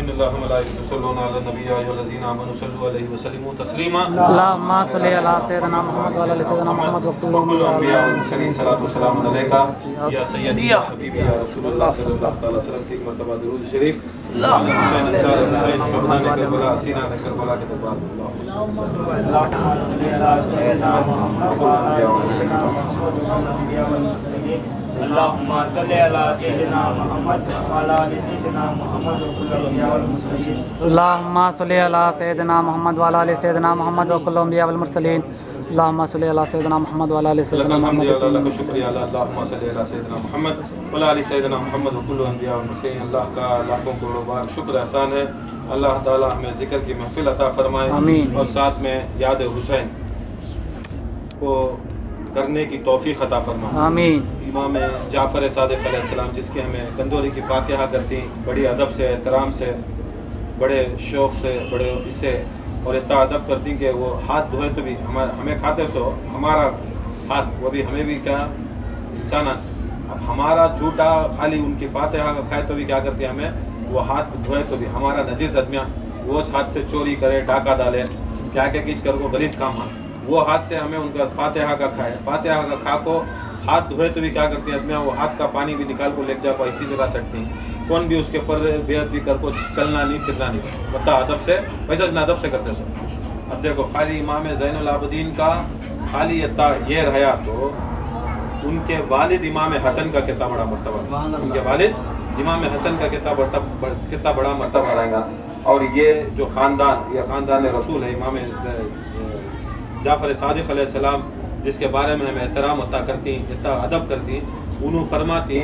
इन्नल्लाह व मलाइकतहु युसल्लूना अलन नबी या अय्युहल्लज़ीना आमनू सल्लु अलैहि व सल्लिमू तस्लीमा। अल्लाहुम्मा सल्लि अला सय्यिदिना मुहम्मद व अला आलि सय्यिदिना मुहम्मद व कुल्लु अंबिया वल मुरसलीन सलातु व सलामुन अलैका या सय्यदी या हबीबी या रसूलुल्लाह सल्लल्लाहु अलैहि वसल्लम की मर्तबा दुरूद शरीफ। अल्लाहुम्मा सल्लि अला सय्यिदिना मुहम्मद व अला आलि सय्यिदिना मुहम्मद व कुल्लु अंबिया वल मुरसलीन। अल्लाहुम्मा सल्लि अला सय्यिदिना मुहम्मद व अला आलि सय्यिदिना मुहम्मद व कुल्लु अंबिया वल मुरसलीन। अल्लाहुम्मा सल्लि अला सय्यिदिना मुहम्मद व अला आलि सय्यिदिना मुहम्मद लक शुक्रिया अल्लाहुम्मा सल्लि अला सय्यिदिना मुहम्मद व अला आलि सय्यिदिना मुहम्मद व कुल्लु अंबिया वल मुरसलीन। अल्लाह का लाखों करोड़ों बार शुक्र एहसान है। अल्लाह ताला हमें जिक्र की महफिल अता फरमाए और साथ में याद हुसैन को करने की तौफीक अता फरमाए। आमीन। इमाम जाफ़र सादिक़ अलैहिस्सलाम जिसकी हमें कंदोरी की फातिहा करती बड़ी अदब से, एहतराम से, बड़े शौक़ से, बड़े इससे और इतना अदब करती कि वो हाथ धोए तो भी हमें खाते सो हमारा हाथ वो भी हमें भी क्या इंसान अब हमारा झूठा खाली उनकी फातिहा का खाए तो भी क्या करती है हमें वो हाथ धोए तो भी हमारा नजीस आदमियाँ वो हाथ से चोरी करे, डाका डाले, क्या क्या किस कर वो गलीस काम है वो हाथ से हमें उनका फातिहा का खाए, फातिहा का खा को हाथ धोए तो भी क्या करती है आदमियाँ वो हाथ का पानी भी निकाल को लेके जाको ऐसी जगह सकती कौन भी उसके ऊपर बेअदबी कर को चलना नहीं फिरना नहीं बता अदब से वैसा ना अदब से करते सो। अब देखो खाली इमाम ज़ैनुल आबिदीन का खाली ये रहा तो उनके वालिद इमाम हसन का कितना बड़ा मर्तबा, उनके वालिद इमाम हसन का कितना बड़ा मर्तबा रहेगा। और ये जो ख़ानदान ये ख़ानदान रसूल है इमाम जाफ़र सादिक़ अलैहिस्सलाम जिसके बारे में हमें एहतराम अता करती इतना अदब करती उन्होंने फरमाती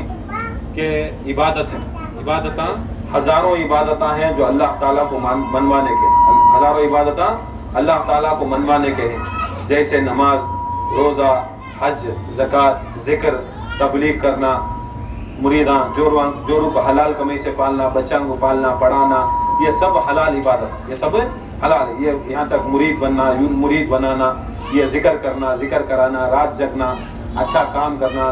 कि इबादत है इबादत हज़ारों इबादत हैं जो अल्लाह ताला को मनवाने के हज़ारों इबादत अल्लाह ताला को मनवाने के हैं जैसे नमाज, रोज़ा, हज, ज़कात, ज़िक्र, तबलीग करना, मुरीदा जोरों को हलाल कमी से पालना, बच्चों को पालना, पढ़ाना, ये सब हलाल इबादत, ये सब हलाल है। ये यहाँ तक मुरीद बनना, मुरीद बनाना, ये ज़िक्र करना, ज़िक्र कराना, रात जगना, अच्छा काम करना,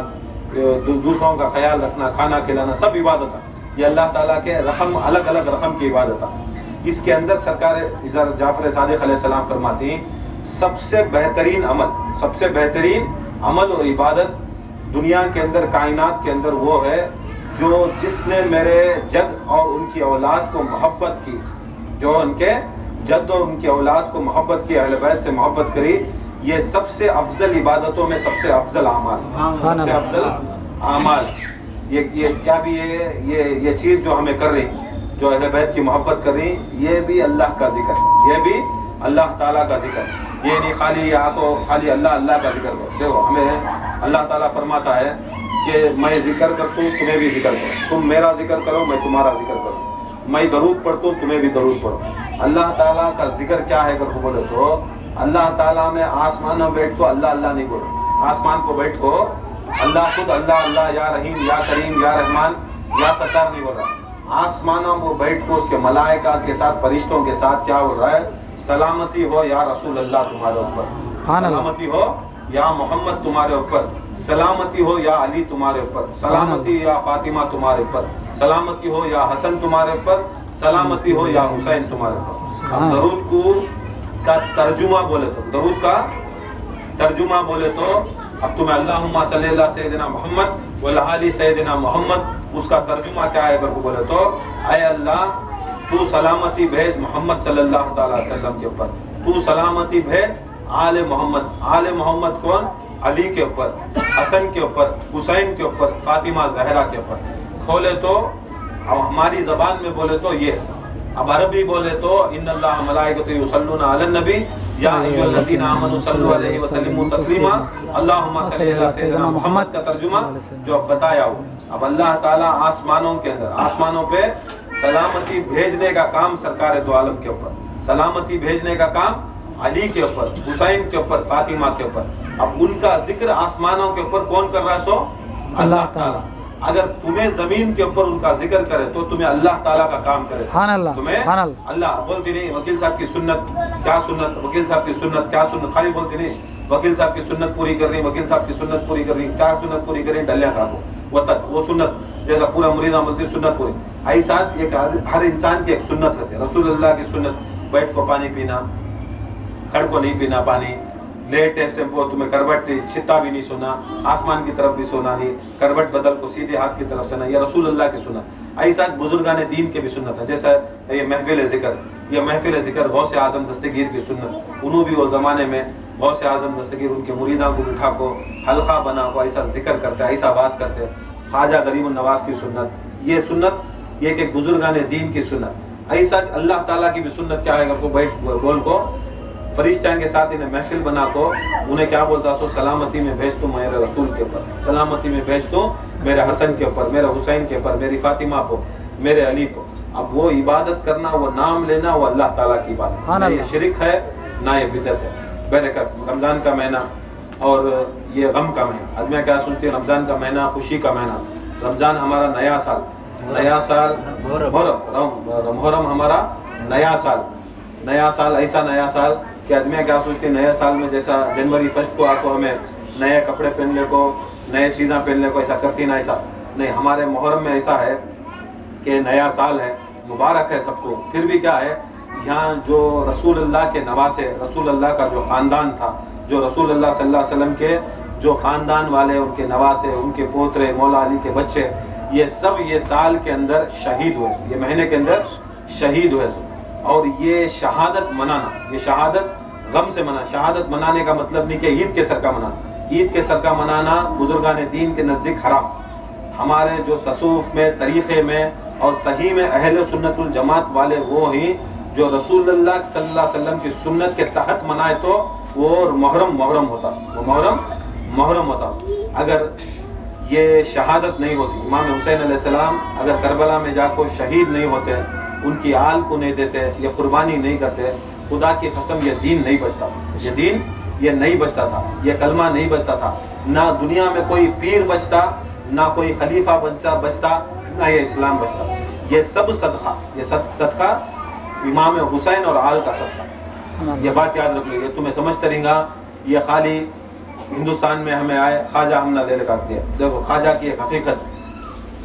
दूसरों का ख्याल रखना, खाना खिलाना, सब इबादत है। ये अल्लाह ताला के रकम अलग अलग रकम की इबादत है। इसके अंदर सरकार जाफ़र सादिक़ अलैहिस्सलाम फरमाती सबसे बेहतरीन अमल और इबादत दुनिया के अंदर कायनात के अंदर वो है जो जिसने मेरे जद और उनकी औलाद को मोहब्बत की, जो उनके जद और उनकी औलाद को मोहब्बत की, अहले बैत से मोहब्बत करी, ये सबसे अफजल इबादतों में सबसे अफजल आमाल, सबसे अफजल आमाल। ये क्या भी ये चीज़ जो हमें कर रही, जो अहले बैत की मोहब्बत कर रही, ये भी अल्लाह का जिक्र, ये भी अल्लाह ताला का जिक्र। ये नहीं खाली आपको खाली अल्लाह अल्लाह का जिक्र करो। देखो हमें अल्लाह ताला फरमाता है कि मैं जिक्र करता हूँ तुम्हें भी जिक्र करो, तुम मेरा जिक्र करो मैं तुम्हारा जिक्र करूँ, मैं दरूद पढ़ता हूँ तुम्हें भी दरूद पढ़ो। अल्लाह ताला का जिक्र क्या है अगर बोले तो अल्लाह ताला में आसमान में बैठ को अल्लाह अल्लाह नहीं बोलो, आसमान को बैठ को अल्लाह खुद अल्लाह अल्लाह या रहीम या करीम या रहमान या सत्तार नहीं बोल रहा। आसमानों को बैठ को उसके मलाइका के साथ फरिश्तों के साथ क्या बोल रहा है, सलामती हो या रसूल अल्लाह तुम्हारे ऊपर, सलामती हो या मोहम्मद तुम्हारे ऊपर, सलामती हो या अली तुम्हारे ऊपर, सलामती या फातिमा तुम्हारे ऊपर, सलामती हो या हसन तुम्हारे ऊपर, सलामती हो या हुसैन तुम्हारे ऊपर। दरूद का तर्जुमा बोले तो दरूद का तर्जुमा बोले तो अब तुम्हें अल्लाहुम्मा सल्ली अला सय्यिदिना मुहम्मद व अला आलि सय्यिदिना मुहम्मद उसका तर्जुमा क्या है अगर बोले तो ऐ अल्लाह तू सलामती भेज मोहम्मद सल्लल्लाहु अलैहि वसल्लम के ऊपर, तू सलामती भेज आले मोहम्मद कौन, अली के ऊपर, हसन के ऊपर, हुसैन के ऊपर, फातिमा ज़हरा के ऊपर। खोले तो अब हमारी ज़बान में बोले तो ये, अब अरबी बोले तो इन्नल्लाह मलाइकतहु युसल्लूना अलन नबी या अय्युहल्लज़ीना आमनू सल्लु अलैहि व सल्लिमू तस्लीमा अल्लाहुम्मा सल्लि अला सय्यिदिना मुहम्मद का तर्जुमा जो अब बताया हो। अब अल्लाह ताला आसमानों के अंदर आसमानों पे सलामती भेजने का काम सरकार दो आलम के ऊपर, सलामती भेजने का काम अली के ऊपर, हुसैन के ऊपर, फातिमा के ऊपर। अब उनका जिक्र आसमानों के ऊपर कौन कर रहा है सो अल्लाह ताला। अगर तुम्हें जमीन के ऊपर उनका जिक्र करे तो तुम्हें अल्लाह ताला का काम करे, तुम्हें अल्लाह बोलती नहीं। वकील साहब की सुन्नत क्या सुन्नत, वकील साहब की सुन्नत क्या सुन्नत, खाली बोलती नहीं वकील साहब की सुन्नत पूरी कर रही, वकील साहब की सुन्नत पूरी कर रही, क्या सुन्नत पूरी कर रही, डलियां काटो वो सुन्नत जैसा पूरा मुरीदा बोलते सुन्नत पूरी, ऐसा एक हर इंसान की एक सुन्नत रहती है। रसूलुल्लाह की सुन्नत, बैठ को पानी पीना, खड़ को नहीं पीना पानी, लेटेस्ट टेम्पो तुम्हें करवट चित्ता भी नहीं सोना, आसमान की तरफ भी सोना नहीं, करवट बदल को सीधे हाथ की तरफ सोना, यह रसूलुल्लाह की सुन्नत। ऐसा बुजुर्गान दीन के भी सुन्नत है। जैसा ये महफिल ज़िक्र, ये महफिल ज़िक्र गौसे आज़म दस्तगीर की सुन्नत, उन्होंने भी वो ज़माने में गौसे आज़म दस्तगीर उनके मुरीदा को उठा को हल्का बना को ऐसा जिक्र करते, ऐसा आवाज़ करते। ख्वाजा गरीबुन नवाज की सुन्नत, ये सुन्नत ये एक बुजुर्गान दीन की सुन्नत। ऐसा अल्लाह ताला की भी सुन्नत क्या है, आपको बैठ बोल को फरिश्तों के साथ इन्हें महफिल बना को उन्हें क्या बोलता सो, सलामती में भेज दो मेरे रसूल के ऊपर, सलामती में भेज दो मेरे हसन के ऊपर, मेरे हुसैन के ऊपर, मेरी फातिमा को, मेरे अली को। अब वो इबादत करना, वो नाम लेना, वो अल्लाह ताला की बात, ना ये शिरक है ना ये बिदअत है। बरकत रमज़ान का महीना और ये गम का महीना, आदमी क्या सुनते हैं, रमज़ान का महीना खुशी का महीना। रमज़ान हमारा नया साल, नया साल मुहर्रम हमारा नया साल, नया साल ऐसा नया साल कि आदमी क्या सोचते हैं, नया साल में जैसा जनवरी 1 को आपको हमें नए कपड़े पहनने को, नए चीज़ें पहनने को ऐसा करती ना, ऐसा नहीं। हमारे मुहर्रम में ऐसा है कि नया साल है, मुबारक है सबको। फिर भी क्या है, यहाँ जो रसूलुल्लाह के नवासे, रसूलुल्लाह का जो ख़ानदान था, जो रसूलुल्लाह सल्लल्लाहु अलैहि वसल्लम के जो ख़ानदान वाले, उनके नवासे, उनके पोतरे, मौला अली के बच्चे, ये सब ये साल के अंदर शहीद हुए, ये महीने के अंदर शहीद हुए। और ये शहादत मनाना, ये शहादत गम से मना, शहादत मनाने का मतलब नहीं कि ईद के सर का मनाना। ईद के सर का मनाना बुजुर्गान दीन के नज़दीक हराम। हमारे जो तसूफ़ में, तरीक़े में और सही में अहले सुन्नतुल जमात वाले वो ही जो रसूलुल्लाह सल्लल्लाहु अलैहि वसल्लम की सुन्नत के तहत मनाए तो वो मुहर्रम होता, वो मुहर्रम होता। अगर ये शहादत नहीं होती, इमाम हुसैन अलैहिस्सलाम अगर करबला में जाकर शहीद नहीं होते, उनकी आल को नहीं देते, ये कुर्बानी नहीं करते, खुदा की कसम ये दीन नहीं बचता, ये दीन ये नहीं बचता था, ये कलमा नहीं बचता था। ना दुनिया में कोई पीर बचता, ना कोई खलीफा बचता, ना ये इस्लाम बचता। ये सब सदका, ये सदका इमाम हुसैन और आल का सदका। ये बात याद रख लो, ये तुम्हें समझते रहेगा। ये खाली हिंदुस्तान में हमें आए ख्वाजा हमने ले लगा दिया। देखो ख्वाजा की एक हकीकत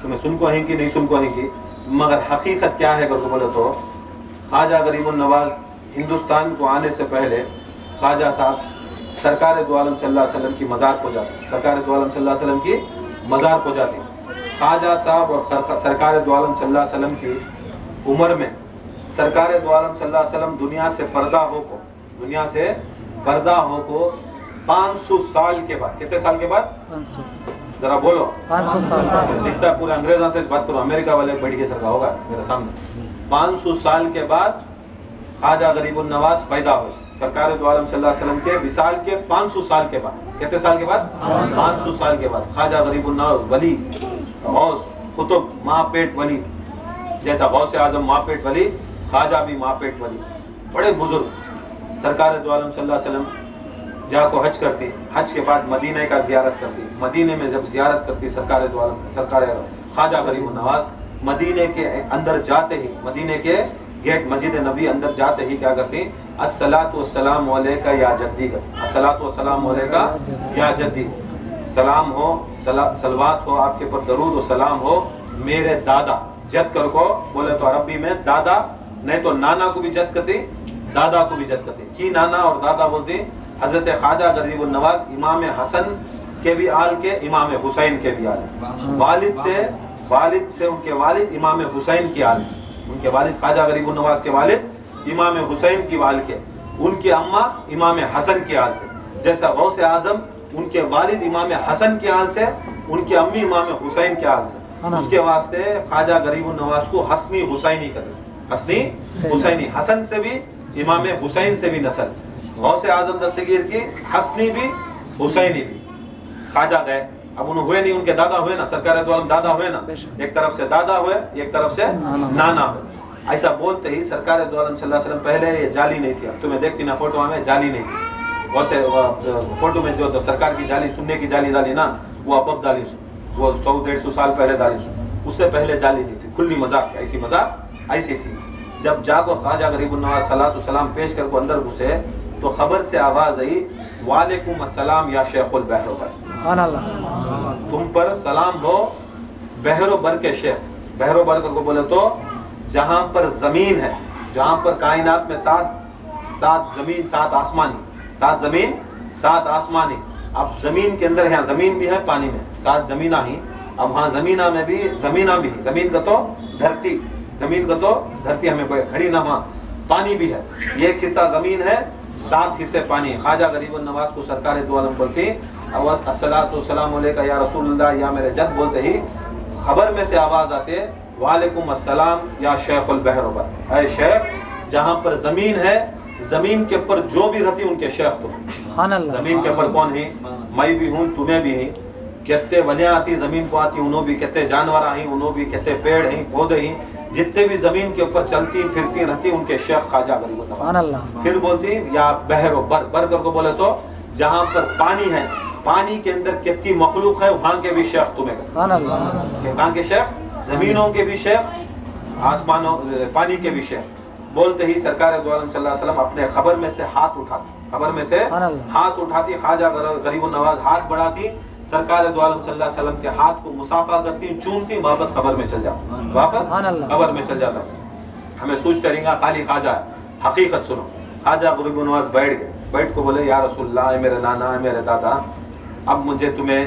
तुम्हें सुन को है कि नहीं सुन को है कि, मगर हकीकत क्या है अगर बोले तो, ख्वाजा गरीबुन नवाज हिंदुस्तान को आने से पहले ख्वाजा साहब सरकार दो आलम सल्लल्लाहु अलैहि वसल्लम की मज़ार को जाते, सरकार दो आलम सल्लल्लाहु अलैहि वसल्लम की मज़ार को जाते। ख्वाजा साहब और सरकार दो आलम सल्लल्लाहु अलैहि वसल्लम की उम्र में सरकार दो आलम सल्लल्लाहु अलैहि वसल्लम दुनिया से पर्दा हो को 500 साल के बाद, कितने साल के बाद, 500, जरा बोलो 500 साल। दिखता पूरा अंग्रेजों से बात करो, अमेरिका वाले बैठ के सरकार होगा मेरे सामने। 500 साल के बाद ख्वाजा गरीबुन नवाज पैदा हुए, सरकार दो आलम सल्लल्लाहु अलैहि वसल्लम के विसाल के 500 साल के बाद, कितने साल के बाद, 500 साल के बाद ख्वाजा गरीबुन नवाज वली, गौस, कुतुब, माँ पेट वली, जैसा गौसे आजम माँ पेट वली, ख्वाजा भी माँ पेट वली, बड़े बुजुर्ग। सरकार दो आलम सल्लल्लाहु अलैहि वसल्लम जाको हज करती, हज के बाद मदीने का जियारत करती, मदीने में जब जियारत करती सरकार दो आलम, सरकार ख्वाजा गरीबुन नवाज मदीने के अंदर जाते ही, मदीने के गेट मस्जिद नबी अंदर जाते ही क्या करती, अस्सलातु वस्सलाम अलैका या जद्दी, अस्सलातु वस्सलाम अलैका या जद्दी, सलाम हो, सलवात हो आपके पर, दरूद और सलाम हो मेरे दादा। जद कर को बोले तो अरबी में दादा, नहीं तो नाना को भी जद करती, दादा को भी जद करती। की नाना और दादा बोलती, हजरत ख्वाजा गरीबुन नवाज इमाम हसन के भी आल के, इमाम हुसैन के भी आल, वालिद से उनके वालिद इमाम हुसैन की आल, उनके वालिद ख्वाजा गरीबुन नवाज के वालिद इमाम हुसैन की आल के, उनके अम्मा इमाम हसन की आल से, जैसा गौसे आजम उनके वालिद इमाम हसन की आल से, उनके अम्मी इमाम हुसैन के आल से। उसके वास्ते ख्वाजा गरीबुन नवाज को हसनी हुसैनी कहते, हसनी हुसैनी, हसन से भी, इमाम हुसैन से भी नस्ल, गौसे आजम दस्तगीर की हसनी भी हुसैनी भी। ख्वाजा गए, अब उन्होंने हुए नहीं, उनके दादा हुए ना, सरकार दो आलम दादा हुए ना, एक तरफ से दादा हुए, एक तरफ से नाना हुए। ऐसा बोलते ही सरकार दो आलम सल्लल्लाहु अलैहि वसल्लम, पहले ये जाली नहीं थी, तुम्हें देखती ना फोटो में जाली नहीं थी, वैसे फोटो में जो सरकार की जाली, सुनने की जाली डाली ना, वो अब डाली, वो 100-150 साल पहले डाली, उससे पहले जाली नहीं थी, खुली मजाक, ऐसी मजाक ऐसी थी। जब जाको ख्वाजा गरीबुन नवाज सलातो सलाम पेश कर को अंदर घुसे तो खबर से आवाज आई, वालेकुम अस्सलाम या शेखुल बहरोबर, तुम पर सलाम हो बहरो बर के शेख, बहरो बर को बोले तो जहां पर जमीन है, जहां पर कायनात में सात जमीन सात आसमानी, सात जमीन सात आसमानी। अब जमीन के अंदर यहाँ जमीन भी है, पानी में सात जमीना ही। अब वहाँ जमीना में भी जमीन का तो धरती, जमीन का तो धरती हमें खड़ी ना, वहाँ पानी भी है। एक हिस्सा जमीन है, 7 हिस्से पानी है। ख्वाजा गरीबुन नवाज को सरकार दो आलम बोलती आवाज अस्सलातु सलाम अलैका या रसूलुल्लाह या मेरे जद, बोलते ही खबर में से आवाज आते वालेकुम अस्सलाम या शेखुल बहरो बर, ऐ शेख जहाँ पर जमीन है, जमीन के ऊपर जो भी रहती उनके शेख तुम। जमीन के ऊपर कौन है? मैं भी हूँ, तुम्हें भी है। कितने वलियाँ आती जमीन को आती, उन्हों भी कितने जानवर आई, उन्हों भी कितने पेड़ हैं, पौधे हैं, जितने भी जमीन के ऊपर चलती फिरती रहती उनके शेख ख्वाजा गरीबुन नवाज। फिर बोलती या बहरो बर, बर को बोले तो जहाँ पर पानी है, पानी के अंदर कितनी मखलूक है, वहाँ के भी शेख तुम्हें। कहाँ के शेख? जमीनों के भी शेख, आसमानों पानी के भी शेख। बोलते ही सरकार दो आलम सल्लल्लाहु अलैहि वसल्लम अपने खबर में से हाथ उठाती, खबर में से हाथ उठाती, ख्वाजा गरीबुन नवाज हाथ बढ़ाती, सरकार दो आलम सल्लल्लाहु अलैहि वसल्लम के हाथ को मुसाफा करती, चूमती, वापस खबर में चल जाओ, वापस खबर में चल जाता। हमें सोचते रहेंगे खाली ख्वाजा है, हकीकत सुनो। ख्वाजा गरीबुन नवाज बैठ गए, बैठ को बोले या रसूलल्लाह, मेरे नाना, मेरे दादा, अब मुझे तुम्हें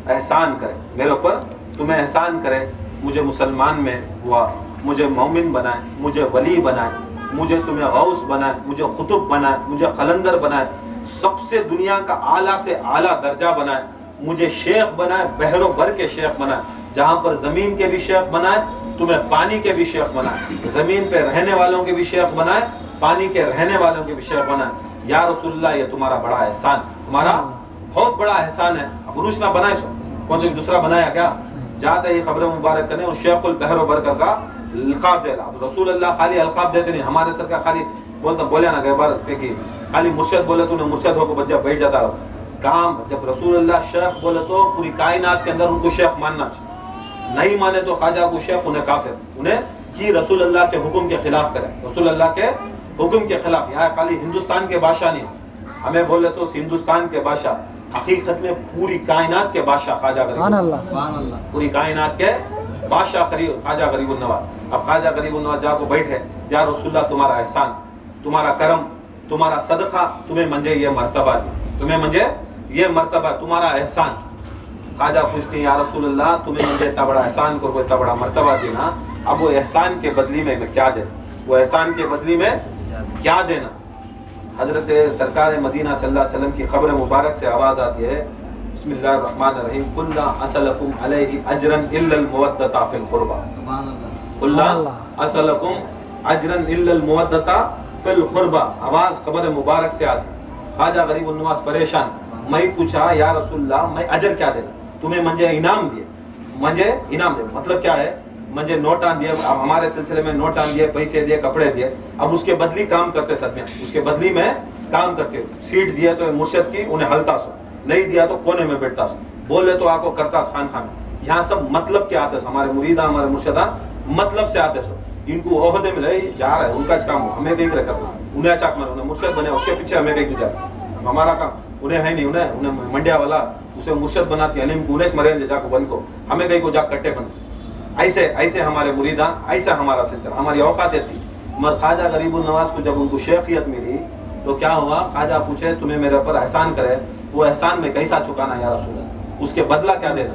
एहसान करे, मेरे ऊपर तुम्हें एहसान करे, मुझे मुसलमान में हुआ, मुझे मोमिन बनाए, मुझे वली बनाए, मुझे तुम्हें गौस बनाए, मुझे कुतुब बनाए, मुझे कलंदर बनाए, सबसे दुनिया का आला से आला दर्जा बनाए, मुझे शेख बनाए, बहरो बर के शेख बनाए, जहाँ पर जमीन के भी शेख बनाए, तुम्हें पानी के भी शेख बनाए, जमीन पे रहने वालों के भी शेख बनाए, पानी के रहने वालों के भी शेख बनाए। या रसूलल्लाह, ये तुम्हारा बड़ा एहसान, तुम्हारा बहुत बड़ा एहसान है। पुरुष ना बनाए सो, कौन से दूसरा बनाया क्या? जाते ही खबर मुबारक करने और शेखुल बहरो बर का अलकाब दे रहा। रसूल अल्लाह खाली अलकाब देते नहीं, हमारे सर का खाली बोले ना, गए बार की खाली मुर्शद बोले तो मुर्शद होकर बच्चा बैठ जाता रहो। काम जब रसूल अल्लाह शेख बोले तो पूरी कायनात के अंदर उनको शेख मानना चाहिए, नहीं माने तो ख्वाजा को शेख, उन्हें काफिर, उन्हें कि रसूल अल्लाह के हुक्म के खिलाफ करे, रसूल अल्लाह के हुक्म के खिलाफ। यहाँ खाली हिंदुस्तान के बादशाह नहीं, हमें बोले तो हिंदुस्तान के बादशाह, हकीकत में पूरी कायनात के बादशाह ख्वाजा गरीबुन, पूरी कायनात के बादशाह ख्वाजा गरीबुन नवाज। अब ख्वाजा गरीबुन नवाज जाको बैठे, या रसूलल्लाह तुम्हारा एहसान, तुम्हारा करम, तुम्हारा सदका, तुम्हें मंजे ये मर्तबा दी, तुम्हें मंजे ये मर्तबा, तुम्हारा एहसान। ख्वाजा पूछते हैं या रसूलल्लाह, तुम्हें मुझे इतना बड़ा एहसान करो, इतना बड़ा मर्तबा देना, अब वो एहसान के बदली में मैं क्या दे, वो एहसान के बदली में क्या देना? हजरत सरकार मदीना सल्लल्लाहु अलैहि वसल्लम की खबर मुबारक से आवाज आती है, बिस्मिल्लाहिर्रहमानिर्रहीम, कुल्ला असलकुम अलैहि अजरन इल्लल मुवद्दता फिल कुर्बा, कुल्ला असलकुम अजरन इल्लल मुवद्दता फिल कुर्बा। आवाज खबर मुबारक से आती। ख्वाजा गरीबुन नवाज परेशान, मैं पूछा या रसूलल्लाह, मैं अजर क्या दे, तुम्हें मुझे इनाम दिए, मुझे इनाम दे, मतलब क्या है? मुझे नोट आन दिए, अब हमारे सिलसिले में नोट आन दिए, पैसे दिए, कपड़े दिए, अब उसके बदली काम करते सद में, उसके बदली में काम करते, सीट दिए तो मुर्शद की उन्हें हलता सो, नहीं दिया तो कोने में बैठता सो, बोले तो आपको करता खान खान। यहाँ सब मतलब के आते सो, हमारे मुरीदा, हमारे मुर्शदा मतलब से आते सो, इनको ओहदे में ले जा रहा है, उनका काम हमें देख रहे, उन्हें अचाक मारे, उन्हें मुर्शद बने, उसके पीछे हमें कहीं गुजारा, हमारा काम उन्हें है नहीं, उन्हें मंडिया वाला उसे मुर्शद बनाती, अलीम को उन्हें मरेंगे जाको बन को, हमें कहीं को जा कट्टे बन। ऐसे ऐसे हमारे मुरीदा, ऐसा हमारा सिलसिला, हमारी औकात थी। मगर ख्वाजा गरीबुन नवाज को जब उनको शेखियत मिली तो क्या हुआ? ख्वाजा पूछे तुम्हें मेरे ऊपर एहसान करे, वो एहसान में कैसा चुकाना या रसूल, उसके बदला क्या देना?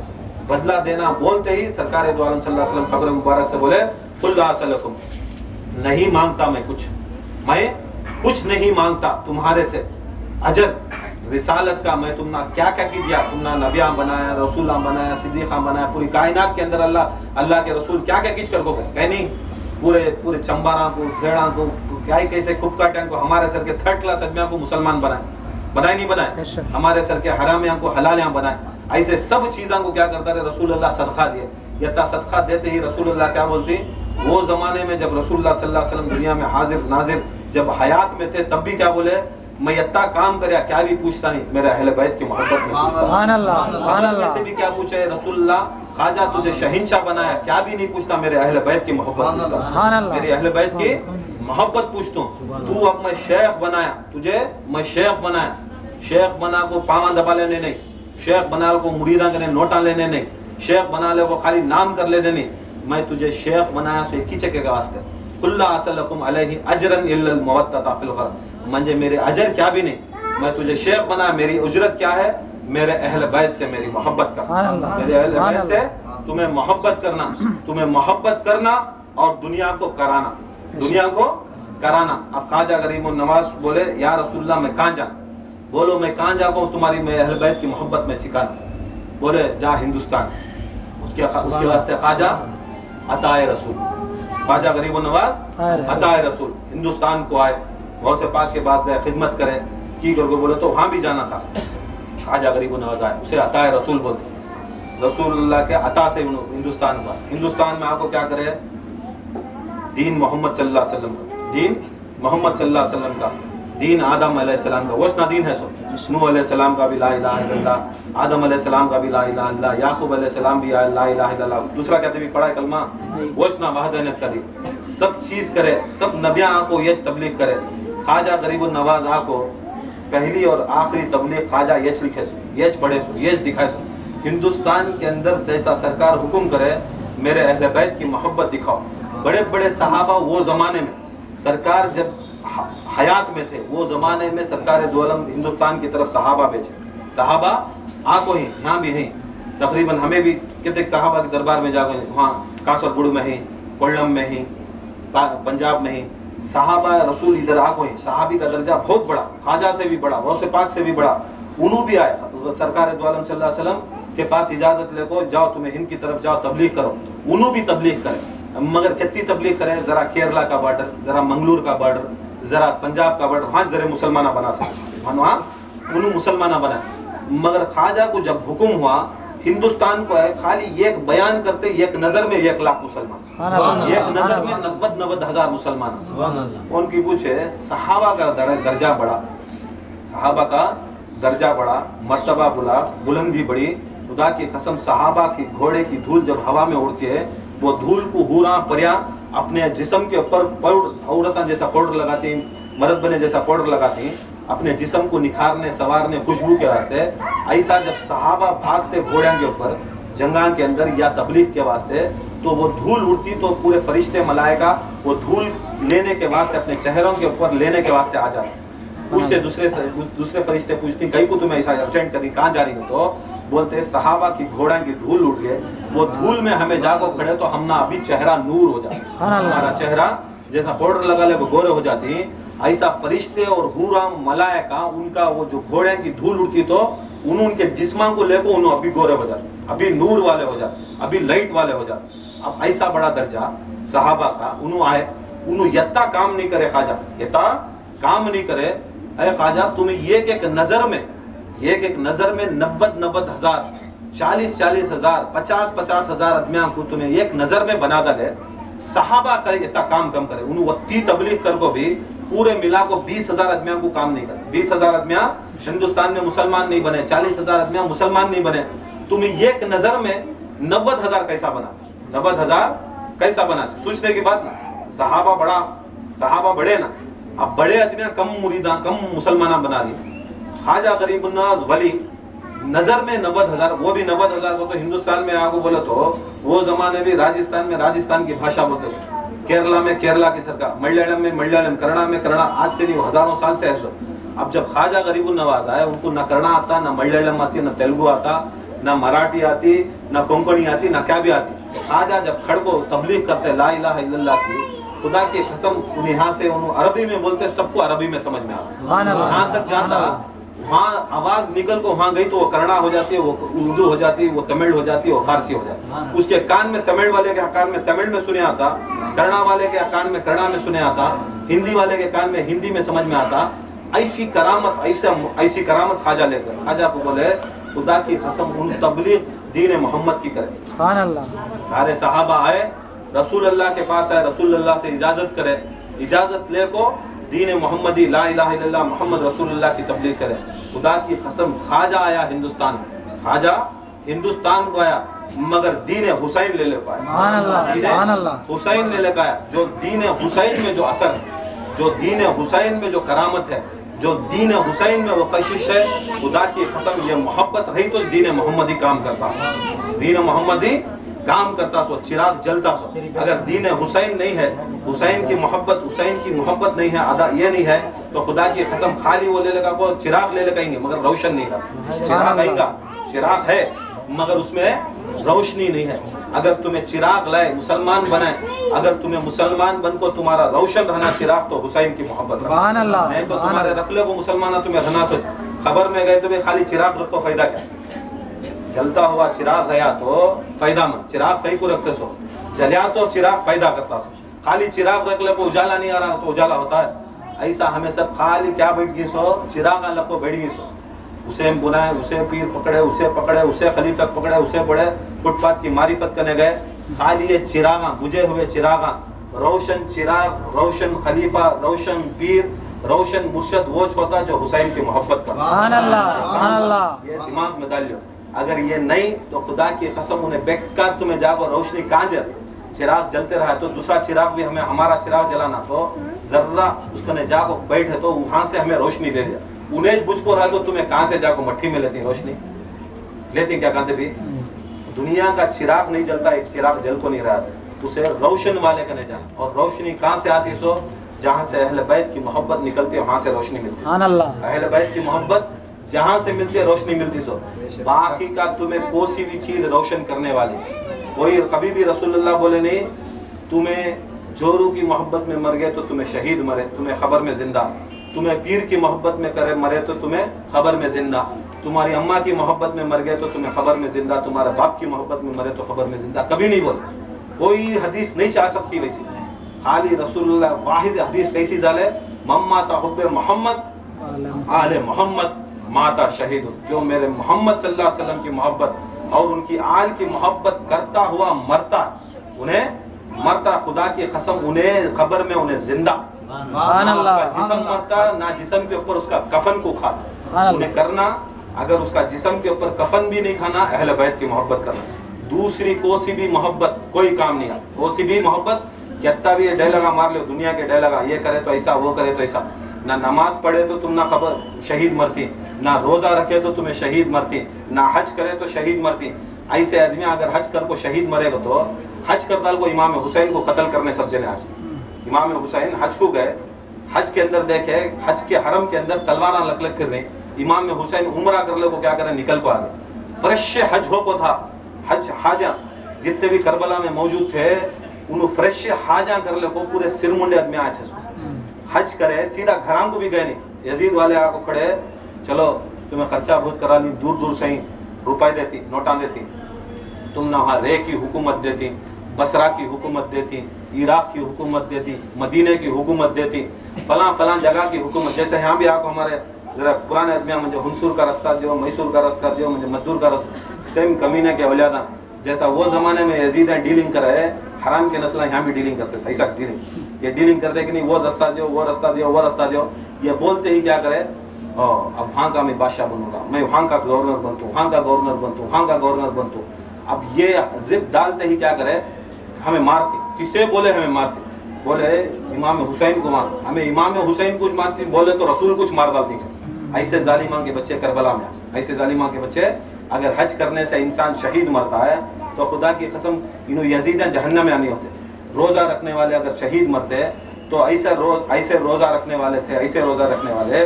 बदला देना बोलते ही सरकार दो आलम सल्लल्लाहु अलैहि वसल्लम खबर मुबारक से बोले, कुल्ला असलकुम, नहीं मांगता मैं कुछ नहीं मांगता तुम्हारे से अजर रिसालत का। मैं तुमना क्या क्या की दिया, तुमना नबिया बनाया, रसूला बनाया, सिद्दीक़ा बनाया, पूरी कायनात के अंदर अल्लाह के रसूल क्या क्या किच कर को कह नहीं, पूरे चंबारा को, घेड़ा को, क्या ही कैसे कुपकाटियां को, हमारे सर के 3rd क्लास आदमियों को मुसलमान बनाए नहीं बनाए, हमारे सर के हरामियां को हलालियां बनाए, ऐसे सब चीज़ों को क्या करता रहे रसूलुल्लाह सदका दिए। यथा सदका देते ही रसूलुल्लाह क्या बोलती, वो जमाने में जब रसूलुल्लाह सल्लल्लाहु अलैहि वसल्लम दुनिया में हाजिर नाजिर जब हयात में थे, तब भी क्या बोले, मैं इतना काम करे क्या भी पूछता नहीं, मेरे अहले बैत की मोहब्बत में पूछता। से भी क्या पूछे रसूलुल्लाह, ख्वाजा तुझे शहीनशाह बनाया, क्या भी नहीं पूछता, मेरे अहले बैत की मोहब्बत पूछता, मेरे अहले बैत की मोहब्बत पूछता हूँ। तू अब मैं शेख बनाया, तुझे मैं शेख बनाया, शेख बना को पावा दबा लेने नहीं, शेख बना को मुरीदा करने नोटा लेने नहीं, शेख बना ले, वो खाली नाम कर ले देनी, मैं तुझे शेख बनाया सो एक ही चक्के के वास्ते, कुल्ला असलकुम अलैहि अजरन इल्लल मवद्दता फिल क़र्ब, मुझे मेरे अजर क्या भी नहीं, मैं तुझे शेख बनाया, मेरी उजरत क्या है, मेरे अहल बैत से मेरी मोहब्बत करना, मेरे अहल बैत से तुम्हें मोहब्बत करना, तुम्हें मोहब्बत करना और दुनिया को कराना, दुनिया को कराना। अब ख्वाजा गरीब नवाज बोले या रसूलुल्लाह मैं कहाँ जाऊँ, बोलो मैं कहाँ जाऊँ तुम्हारी मैं अहल बैत की मोहब्बत में सिखाना, बोले जा हिंदुस्तान, उसके वास्ते ख्वाजा अताए रसूल, ख्वाजा गरीब नवाज अताए रसूल हिंदुस्तान को आए, गौसे पाक के पास गए, खिदमत करे की करके बोले तो वहाँ भी जाना था, ख्वाजा गरीब नवाज आए, उसे अताए रसूल बोलते, रसूलुल्लाह के अता से हिंदुस्तान का, हिंदुस्तान में आपको क्या करे, दीन मोहम्मद सल्लल्लाहु अलैहि वसल्लम का, दीन मोहम्मद सल्लल्लाहु अलैहि वसल्लम का, दीन आदम अलैहिस्सलाम का, वसना दीन है सो नूह अलैहिस्सलाम का भी ला इलाहा इल्लल्लाह, आदम अलैहिस्सलाम का भी ला इलाहा इल्लल्लाह, याकूब अलैहिस्सलाम भी ला इलाहा इल्लल्लाह, दूसरा कहते भी पढ़ा है कलमा वसना वहदनत करी, सब चीज करे, सब नबियां को ये तबलीग करे। ख्वाजा गरीब नवाज को पहली और आखिरी तबलीग ख्वाजा ये लिखे सो, ये पढ़े सो, ये दिखाए सो, हिंदुस्तान के अंदर जैसा सरकार हुक्म करे मेरे अहले बैत की मोहब्बत दिखाओ। बड़े बड़े सहाबा वो ज़माने में सरकार जब हयात में थे, वो ज़माने में सरकार दो आलम हिंदुस्तान की तरफ सहाबा भेजे, सहाबा आको ही यहाँ भी हैं, तकरीबन हमें भी कितने सहाबा के दरबार में जाकर वहाँ कासरगुड़ में ही, कोल्लम में ही, पंजाब में ही सहाबा रसूल इधर आको ही, सहाबी का दर्जा बहुत बड़ा, ख्वाजा से भी बड़ा, गौसे पाक से भी बड़ा, उन्हों भी आए सरकार दो आलम सल्लल्लाहु अलैहि वसल्लम के पास इजाजत लेको जाओ तुम्हें हिंद की तरफ जाओ तबलीग करो, उन्हों भी तबलीग करें, मगर कितनी तबलीग करें, जरा केरला का बॉर्डर, जरा मंगलूर का बॉर्डर, जरा पंजाब का बॉर्डर, वहाँ जरा मुसलमाना बना सके, वहाँ उन्होंने मुसलमाना बनाए। मगर ख्वाजा को जब हुक्म हुआ हिंदुस्तान को है खाली एक बयान करते, एक नजर में 1 लाख मुसलमान, एक नजर में 90 हज़ार मुसलमान। उनकी पूछे सहाबा का दर्जा बड़ा, सहाबा का दर्जा बड़ा, मर्तबा बुला, बुलंदी बड़ी, खुदा की कसम सहाबा की घोड़े की धूल जब हवा में उड़ती है, वो धूल को हूरा परिया अपने जिस्म के ऊपर औरतें जैसा पाउडर लगाती, मर्द बने जैसा पाउडर लगाती, अपने जिस्म को निखारने सवारने खुशबू के वास्ते, ऐसा जब सहाबा भागते घोड़ों के ऊपर जंगा के अंदर या तबलीग के वास्ते, तो वो धूल उड़ती तो पूरे फरिश्ते मलाइका वो धूल लेने के वास्ते अपने चेहरों के ऊपर लेने के वास्ते आ जाते। पूछते दूसरे फरिश्ते पूछते कहीं को तुम्हें ऐसा अर्जेंट करी कहाँ जा रही हो, तो बोलते सहाबा की घोड़ा की धूल उड़ गए, वो धूल में हमें जाको खड़े तो हम ना अभी चेहरा नूर हो जाए, हमारा चेहरा जैसा पाउडर लगा ले वो गोरे हो जाती, ऐसा फरिश्ते और हूरा मलाइका उनका वो जो घोड़े की धूल उड़ती तो उनके जिस्मा को लेकर उन्होंने अभी गोरे हो जाते, अभी नूर वाले हो जाते, अभी लाइट वाले हो जाते। अब ऐसा बड़ा दर्जा सहाबा का, उन्होंने आए, उन्होंने यत्ता काम नहीं करे, ख्वाजा यत्ता काम नहीं करे, अरे ख्वाजा तुम्हें एक नजर में 90 हज़ार 40 हज़ार 50 हज़ार आदमियों को तुम्हें एक नजर में बना डाले, सहाबा का इतना काम कम करे, उन्होंने वत्ती तबलीग कर को भी पूरे मिला को 20 हज़ार आदमियों को काम नहीं करे, 20 हज़ार आदमियां हिंदुस्तान में मुसलमान नहीं बने, 40 हज़ार आदमियां मुसलमान नहीं बने, तुम्हें एक नजर में 90 हज़ार कैसा बना, 90 हज़ार कैसा बना, सोचने की बात ना, सहाबा बड़े ना, अब बड़े आदमियां कम मुरीदा कम मुसलमान बना ली। ख्वाजा गरीब नवाज वली नजर में 90 हज़ार, वो भी 90 हज़ार को तो हिंदुस्तान में आगो बोले तो वो जमाने में राजस्थान में राजस्थान की भाषा बोलते, केरला में केरला की सरकार, मलयालम में मलयालम, कन्नड़ा में कन्नड़ा, आज से नहीं हजारों साल से ऐसा। अब जब ख्वाजा गरीब नवाज आए, उनको ना कन्नड़ा आता, ना मलयालम आती, ना तेलुगु आता, ना मराठी आती, ना कोंकणी आती, ना क्या भी आती। ख्वाजा जब खड़को तबलीग करते ला इलाहा इल्लल्लाह की, खुदा की कसम यहाँ से उन्होंने अरबी में बोलते, सबको अरबी में समझ में आता, वहाँ तक जाता, वहाँ आवाज निकल को वहाँ गई तो वो कन्नड़ा हो जाती है, वो उर्दू हो जाती है, वो तमिल हो जाती है, वो फारसी हो जाती है। उसके कान में तमिल वाले के कान में तमिल में सुने आता, कन्नड़ा वाले के कान में कन्नड़ा में सुने आता, हिंदी वाले के कान में हिंदी में समझ में आता। ऐसी ऐसी करामत ख्वाजा लेकर, ख्वाजा को बोले खुदा की कसम उन तबलीग दीन मोहम्मद की करे। सारे सहाबा आए, रसूल अल्लाह के पास आए, रसूल अल्लाह से इजाजत करे, इजाजत ले को दीन मोहम्मदी ला इलाहा इल्लल्लाह मोहम्मद रसूलुल्लाह की तबलीग करे। खुदा की कसम ख्वाजा आया हिंदुस्तान, ख्वाजा हिंदुस्तान को आया, मगर दीन हुसैन ले पाया, दीन हुसैन ले पाया। जो दीन हुसैन में जो असर, जो दीन हुसैन में जो करामत है, जो दीन हुसैन में वो कशिश है, खुदा की कसम ये मोहब्बत रही तो दीन मोहम्मदी काम करता, दीन मोहम्मदी काम करता सो, चिराग जलता सो। अगर दीन हुसैन नहीं है, हुसैन की मोहब्बत नहीं है, अदा ये नहीं है, तो खुदा की कसम खाली वो ले लेगा, वो चिराग ले लेगा मगर रोशन नहीं है। चिराग आएगा, चिराग है मगर उसमें रोशनी नहीं है। अगर तुम्हें चिराग लाए, मुसलमान बनाए, अगर तुम्हें मुसलमान बनकर तुम्हारा रोशन रहना चिराग, तो हुसैन की मोहब्बत नहीं तो तुम्हारे रख ले वो मुसलमान तुम्हें रहना सोच। खबर में गए तो खाली चिराग रखो, फायदा क्या? जलता हुआ चिराग गया तो फायदा मंद, चिराग कहीं को रखते सो, जलिया तो चिराग फायदा करता सो, खाली चिराग रख ले, उजाला नहीं आ रहा तो उजाला होता है। ऐसा हमें सब खाली क्या बैठ गई सो, चिराग लको बैठ गई सो, उसे बुलाए, उसे पीर पकड़े, उसे खलीफा पकड़े, उसे पड़े, फुटपाथ की मारिफत करने गए। खाली ये चिरागा, बुझे हुए चिरागा, रोशन चिराग, रोशन खलीफा, रोशन पीर, रोशन मुर्शद वो होता जो हुसैन की मोहब्बत करता। ये दिमाग में डाल लो। अगर ये नहीं तो खुदा की कसम उन्हें बेकार तुम्हें जागो रोशनी कहाँ जल, चिराग जलते रहा तो दूसरा चिराग भी हमें, हमारा चिराग जलाना तो जर्रा उसको ने जागो बैठे तो वहां से हमें रोशनी दे दिया। उन्हें बुझ को रहा तो तुम्हें कहाँ से जाको मट्टी में लेती रोशनी लेती, क्या कहते भी? दुनिया का चिराग नहीं जलता, एक चिराग जल को नहीं रहा, उसे रोशन वाले का नहीं जा। और रोशनी कहाँ से आती सो, जहाँ से अहले बैत की मोहब्बत निकलती है वहां से रोशनी मिलती है। अहले बैत की मोहब्बत जहाँ से मिलती है रोशनी मिलती सो। बाकी का तुम्हें कोई भी चीज रोशन करने वाली, कोई कभी भी रसूलुल्लाह बोले नहीं तुम्हें जोरू की मोहब्बत में मर गए तो तुम्हें शहीद मरे, तुम्हें खबर में जिंदा, तुम्हें पीर की मोहब्बत में करे मरे तो तुम्हें खबर में जिंदा, तुम्हारी अम्मा की मोहब्बत में मर गए तो तुम्हें खबर में जिंदा, तुम्हारे बाप की मोहब्बत में मरे तो खबर में जिंदा। कभी नहीं बोले, कोई हदीस नहीं चाह सकती वैसी। खाली रसूलुल्लाह वाहिद हदीस कैसी डाले, मम्मा ताहुब्बे मोहम्मद आले मोहम्मद माता शहीद, जो मेरे मोहम्मद सल्लल्लाहु अलैहि वसल्लम की मोहब्बत और उनकी आल की मोहब्बत करता हुआ मरता, उन्हें मरता खुदा की कसम उन्हें खबर में उन्हें जिंदा, जिस्म मरता ना जिस्म के ऊपर उसका कफन को खाता, उन्हें करना अगर उसका जिस्म के ऊपर कफन भी नहीं खाना, अहले बैत की मोहब्बत करना। दूसरी कोई भी मोहब्बत कोई काम नहीं है, कोई भी मोहब्बत कितना भी डायलॉगा मार लो दुनिया के डायलॉगा, ये करे तो ऐसा, वो करे तो ऐसा, ना नमाज पढ़े तो तुम ना खबर शहीद मरती, ना रोजा रखे तो तुम्हें शहीद मरती, ना हज करे तो शहीद मरती। ऐसे आदमी अगर हज कर को शहीद मरेगा तो हज करदाल को इमाम हुसैन को कत्ल करने सब जने आज। इमाम हुसैन हज को गए, हज के अंदर देखे हज के हरम के अंदर तलवार लग कर रही, इमाम हुसैन उम्रा कर ले को क्या करे निकल को आ गए। फ्रेश हज हो को था, हज हाजा जितने भी करबला में मौजूद थे उन्होंने फ्रेश हाजा कर ले को पूरे सिर मुंडे आदमी आए थे, हज करे सीधा घरां को भी गए नहीं। यजीद वाले आको खड़े, चलो तुम्हें खर्चा बहुत करा ली, दूर दूर से ही रुपए देती, नोटा देती, तुम ना वहाँ रे की हुकूमत देती, बसरा की हुकूमत देती, इराक की हुकूमत देती, मदीने की हुकूमत देती, फलां जगह की हुकूमत। जैसे यहाँ भी आपको हमारे जरा पुराने आदमी मुझे हुंसूर का रास्ता जो, मैसूर का रास्ता जो, मुझे मद्दूर का रास्ता, सेम कमीने के औलादा जैसा वो जमाने में यजीद डीलिंग करे, हराम के नस्ल यहाँ भी डीलिंग करते, ऐसा डीलिंग, ये डीलिंग करते कि नहीं वो रास्ता दो, वो रास्ता दो, वो रास्ता दो, ये बोलते ही क्या करे, अब वहाँ का मैं बादशाह बनूंगा, मैं वहाँ का गवर्नर बनतू, वहाँ का गवर्नर बनतू, वहाँ का गवर्नर बनतू। अब ये जिद डालते ही क्या करे, हमें मारते, किसे बोले हमें मारते, बोले इमाम हुसैन को मार, हमें इमाम हुसैन कुछ मारती, बोले तो रसूल कुछ मार डालती। ऐसे जालिमा के बच्चे करबला में, ऐसे जालिमा के बच्चे, अगर हज करने से इंसान शहीद मरता है तो खुदा की कसम इन्हों यजीद जहन्नम में आने होते। रोज़ा रखने वाले अगर शहीद मरते तो ऐसे रोज़ा रखने वाले थे, ऐसे रोज़ा रखने वाले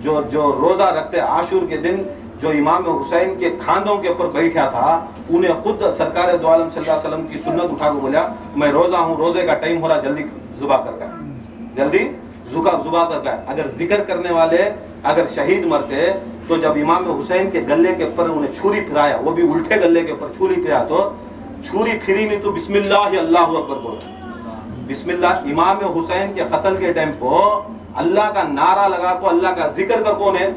जो रोज़ा रखते आशूर के दिन, जो इमाम हुसैन के खांदों के ऊपर बैठा था, उन्हें खुद सरकार दो आलम सल्लल्लाहु अलैहि वसल्लम की सुन्नत उठा को बोला, मैं रोज़ा हूँ, रोज़े का टाइम हो रहा, जल्दी जुबा करके, जल्दी जुबा करके। अगर जिक्र करने वाले अगर शहीद मरते तो जब इमाम हुसैन के गले के ऊपर उन्हें छुरी फिराया, वो भी उल्टे गले के ऊपर छुरी फिराया, तो छुरी फिरी नहीं तो बिस्मिल्लाह अल्लाहु अकबर बोला, बिस्मिल्लाह। इमाम हुसैन के कत्ल के टाइम को अल्लाह का नारा लगा को, अल्लाह का जिक्र कर को, उन्हें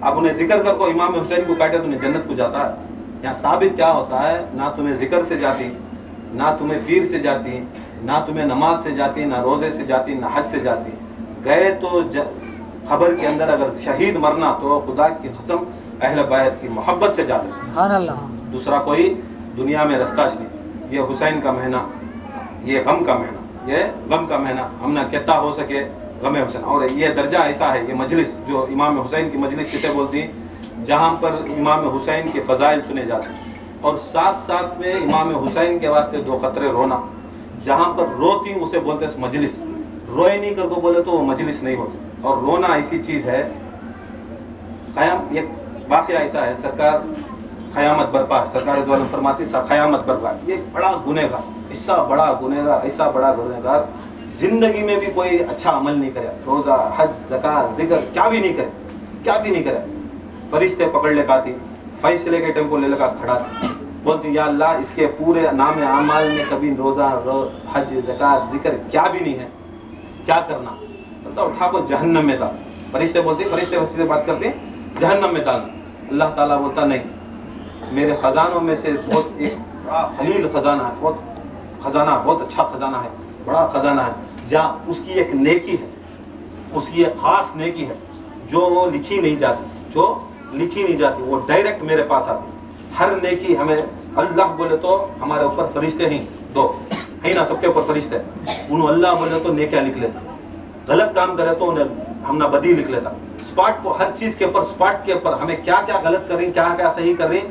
अब उन्हें जिक्र कर को इमाम हुसैन को काटे तो उन्हें जन्नत को जाता है। यहाँ साबित क्या होता है, ना तुम्हें जिक्र से जाती, ना तुम्हें पीर से जाती, ना तुम्हें नमाज से जाती, ना रोजे से जाती, ना हज से जाती। गए तो खबर के अंदर अगर शहीद मरना तो खुदा की कसम अहले बैत की मोहब्बत से जाते, दूसरा कोई दुनिया में रास्ता नहीं। ये हुसैन का महीना, ये गम का महीना, ये गम का महीना, हम ना कहता हो सके गम हुसैन। और ये दर्जा ऐसा है, ये मजलिस जो इमाम हुसैन की मजलिस किसे बोलती हैं, जहाँ पर इमाम हुसैन के फ़ज़ाइल सुने जाते हैं और साथ साथ में इमाम हुसैन के वास्ते दो क़तरे रोना, जहाँ पर रोती उसे बोलते हैं मजलिस। रोए नहीं कर को बोले तो वो मजलिस नहीं होती। और रोना ऐसी चीज़ है, क़याम एक वाक़या ऐसा है, सरकार क़यामत बर्पा है, सरकार द्वारा फरमाती क़यामत बर्पा। ये बड़ा गुनहगार, ऐसा बड़ा गुनहगार, ऐसा बड़ा गुनहगार ज़िंदगी में भी कोई अच्छा अमल नहीं करे, रोज़ा हज ज़कात ज़िक्र क्या भी नहीं करे, क्या भी नहीं करे। फरिश्ते पकड़ ले आती, फैसले के टेम्पो ले लगा खड़ा, बोलती या अल्लाह इसके पूरे नाम आमाल में कभी रोज़ा हज ज़कात ज़िक्र क्या भी नहीं है, क्या करना, तो उठा को जहन्नम में डाल। फरिश्ते बोलते, फरिश्ते बात करते जहन्नम में डाल। अल्लाह ताला बोलता नहीं, मेरे ख़जानों में से बहुत एक बड़ा खलील ख़जाना है, बहुत ख़जाना, बहुत अच्छा ख़जाना है, बड़ा ख़जाना है, जहाँ उसकी एक नेकी है, उसकी एक ख़ास नेकी है जो वो लिखी नहीं जाती, जो लिखी नहीं जाती, वो डायरेक्ट मेरे पास आती। हर नेकी हमें अल्लाह बोले तो हमारे ऊपर फरिश्ते ही दो है ना, सबके ऊपर फरिश्ते, उन अल्लाह बोले तो नेकियां लिख लेता, गलत काम करे तो उन्हें हम ना बदी लिख लेता। स्पॉट को हर चीज़ के ऊपर, स्पॉट के ऊपर हमें क्या क्या गलत कर रही, क्या क्या सही कर रही,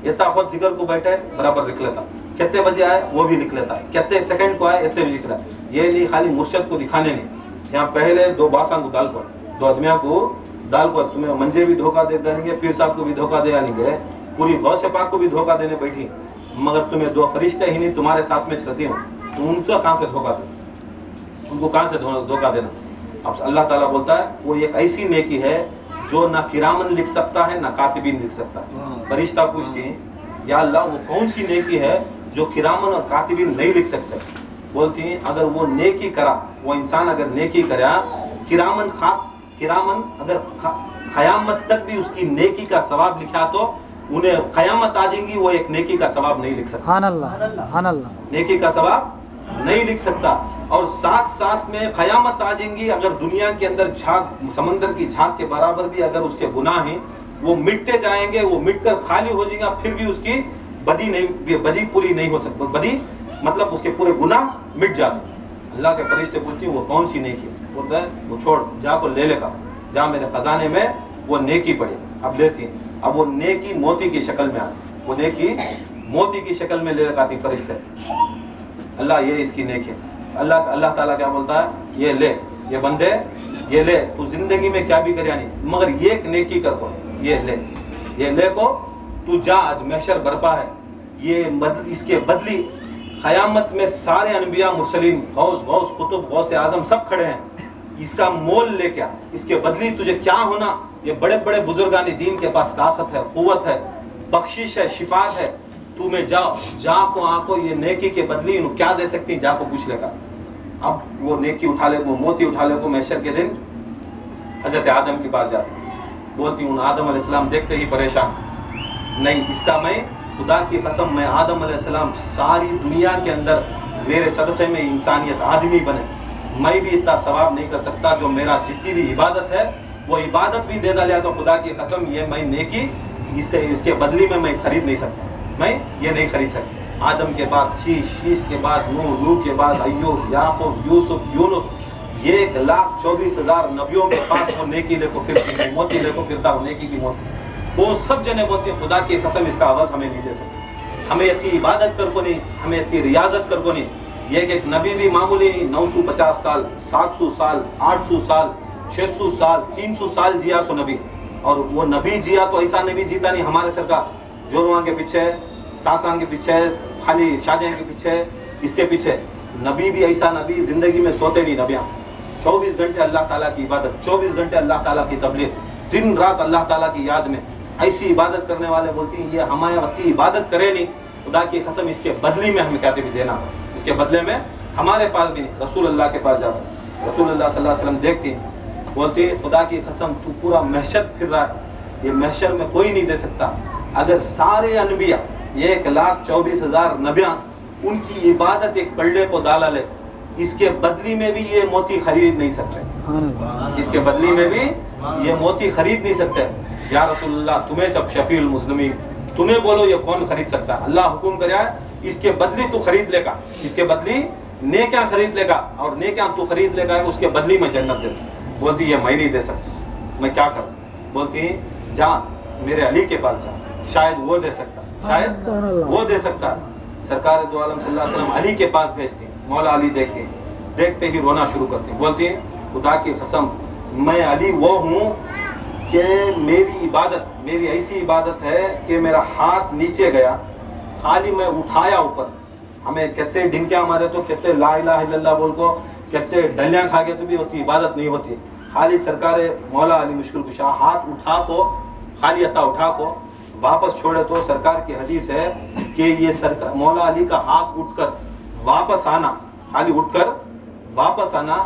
इतना खुद जिक्र को बैठे बराबर लिख लेता, कितने बजे आए वो भी लिख लेता, कितने सेकंड को आए इतने भी लिख लेता। ये नहीं खाली मुर्शद को दिखाने नहीं, यहाँ पहले दो बासां को दाल को, दो आदमियों को दाल को, तुम्हें मंजे भी धोखा दे देंगे, पीर साहब को भी धोखा दे आएंगे, पूरी गौसे पाक को भी धोखा देने बैठी, मगर तुम्हें दो फरिश्ते ही नहीं तुम्हारे साथ में चलती हो, तो उनको कहाँ से धोखा दे, उनको कहाँ से धोखा देना। अब अल्लाह ताला बोलता है वो एक ऐसी नेकी है जो ना किरामन लिख सकता है ना कातिबीन लिख सकता है। फरिश्ता पूछती है या अल्लाह वो कौन सी नेकी है जो किरामन और कातिबीन नहीं लिख सकते। बोलती हैं अगर वो नेकी करा, वो इंसान अगर नेकी करा, किरामन अगर क़यामत तक भी उसकी नेकी का सवाब लिखा तो उन्हें क़यामत आ जाएंगी, वो एक नेकी का सवाब नहीं लिख सकता। सुभान अल्लाह, नेकी का सवाब नहीं लिख सकता। और साथ साथ में क़यामत आ जाएंगी, अगर दुनिया के अंदर झाग, समंदर की झाग के बराबर भी अगर उसके गुनाह हैं, वो मिटते जाएंगे, वो मिटकर खाली हो जाएगा, फिर भी उसकी बदी पूरी नहीं हो सकती। बदी मतलब उसके पूरे गुनाह मिट जाते। अल्लाह के फरिश्ते पूछती हैं वो कौन सी नेकी, बोलता है वो छोड़, जा को ले लेगा, जा मेरे खजाने में वो नेकी पड़ी। अब लेती हैं, अब वो नेकी मोती की शक्ल में आती, वो नेकी मोती की शक्ल में ले लगाती फरिश्ते। अल्लाह ये इसकी नेकी है। अल्लाह ताला क्या बोलता है, ये ले, ये बंदे ये ले, तू जिंदगी में क्या भी करे नहीं, मगर ये एक नेकी कर को, ये ले को तू जा, आज महशर बर्पा है, ये इसके बदली क़यामत में सारे अनबिया मुरसलीन, गौस कुतुब, गौस आज़म सब खड़े हैं, इसका मोल ले क्या, इसके बदली तुझे क्या होना। ये बड़े बड़े बुजुर्गानी दीन के पास ताकत है, कुव्वत है, बख्शिश है, शिफात है, तुम्हें जा को आको ये नेकी के बदली इन्हें क्या दे सकती, जा को पूछ लेगा। अब वो नेकी उठा ले, वो मोती उठा ले, वो महशर के दिन हजरत आदम के पास जाती, बोलती हूँ आदम अलैहिस्सलाम देखते ही परेशान, नहीं इसका मैं खुदा की कसम, मैं आदम अलैहिस्सलाम सारी दुनिया के अंदर मेरे सदक़े में इंसानियत आदमी बने, मैं भी इतना सवाब नहीं कर सकता, जो मेरा जितनी भी इबादत है वो इबादत भी दे डाला तो खुदा की कसम ये मैं नेकी इसके बदली में मैं खरीद नहीं सकता, मैं ये नहीं खरीद सकता। आदम के बाद शीश के बाद नूह के बाद अय्यूब, याकूब, यूसुफ, यूनुस, 1,24,000 नबियों के पास वो नेकी लेको फिरती, मोती लेको फिरता हूँ, नेकी की मोती। वो सब जने बोलते हैं खुदा की कसम इसका आवाज़ हमें नहीं दे सकते, हमें इतनी इबादत कर को नहीं, हमें इतनी रियाजत कर को नहीं। ये एक नबी भी मामूली नहीं, 950 साल, 700 साल, 800 साल, 600 साल, 300 साल जिया सो नबी, और वो नबी जिया तो ऐसा नबी जीता नहीं हमारे सरकार, जोरुआ के पीछे, सासान के पीछे, खाली शादियाँ के पीछे, इसके पीछे। नबी भी ऐसा नबी जिंदगी में सोते नहीं, नबियाँ 24 घंटे अल्लाह ताला की इबादत, 24 घंटे अल्लाह ताला की तबलीग, दिन रात अल्लाह ताला की याद में ऐसी इबादत करने वाले बोलती हैं ये हमारे वक्ती इबादत करे नहीं, खुदा की कसम इसके बदले में हमें कहते भी देना, इसके बदले में हमारे पास भी नहीं। रसूल अल्लाह के पास जाते, रसूल अल्लाह सल्लल्लाहु अलैहि वसल्लम देखती, बोलती खुदा की कसम तू पूरा महशर फिर रहा है, ये महशर में कोई नहीं दे सकता। अगर सारे अनबिया 1,24,000 नबियाँ उनकी इबादत एक पल्ले को डाला ले, इसके बदली में भी ये मोती खरीद नहीं सकते, इसके बदली में भी ये मोती खरीद नहीं सकते। या रसूलुल्लाह तुम्हें जब शफीउल मुज़लिमीन, तुम्हें बोलो ये कौन खरीद सकता है, अल्लाह हुक्म करे इसके बदली तू खरीद लेगा, इसके बदली नेकियां खरीद लेगा और नेकियां तू खरीद लेगा, उसके बदली में जन्नत दे। बोलती ये मैं नहीं दे सकती, मैं क्या करूं? बोलती जा मेरे अली के पास जा, शायद वो दे सकता, शायद वो दे सकता। सरकार दो आलम सल्लल्लाहु अलैहि वसल्लम अली के पास भेजती, मौला अली देखते ही रोना शुरू करती। बोलती खुदा की कसम मैं अली वो हूँ कि मेरी इबादत, मेरी ऐसी इबादत है कि मेरा हाथ नीचे गया, खाली मैं उठाया ऊपर। हमें कहते ढिंकियाँ मारे तो कहते ला इलाहा इल्लल्लाह बोल को, कहते डलियाँ खा के तो भी होती, इबादत नहीं होती। खाली सरकार मौला अली मुश्किल कुशा हाथ उठा को, खाली अता उठा को वापस छोड़े तो सरकार की हदीस है कि ये सरकार मौला अली का हाथ उठकर वापस आना, खाली उठकर वापस आना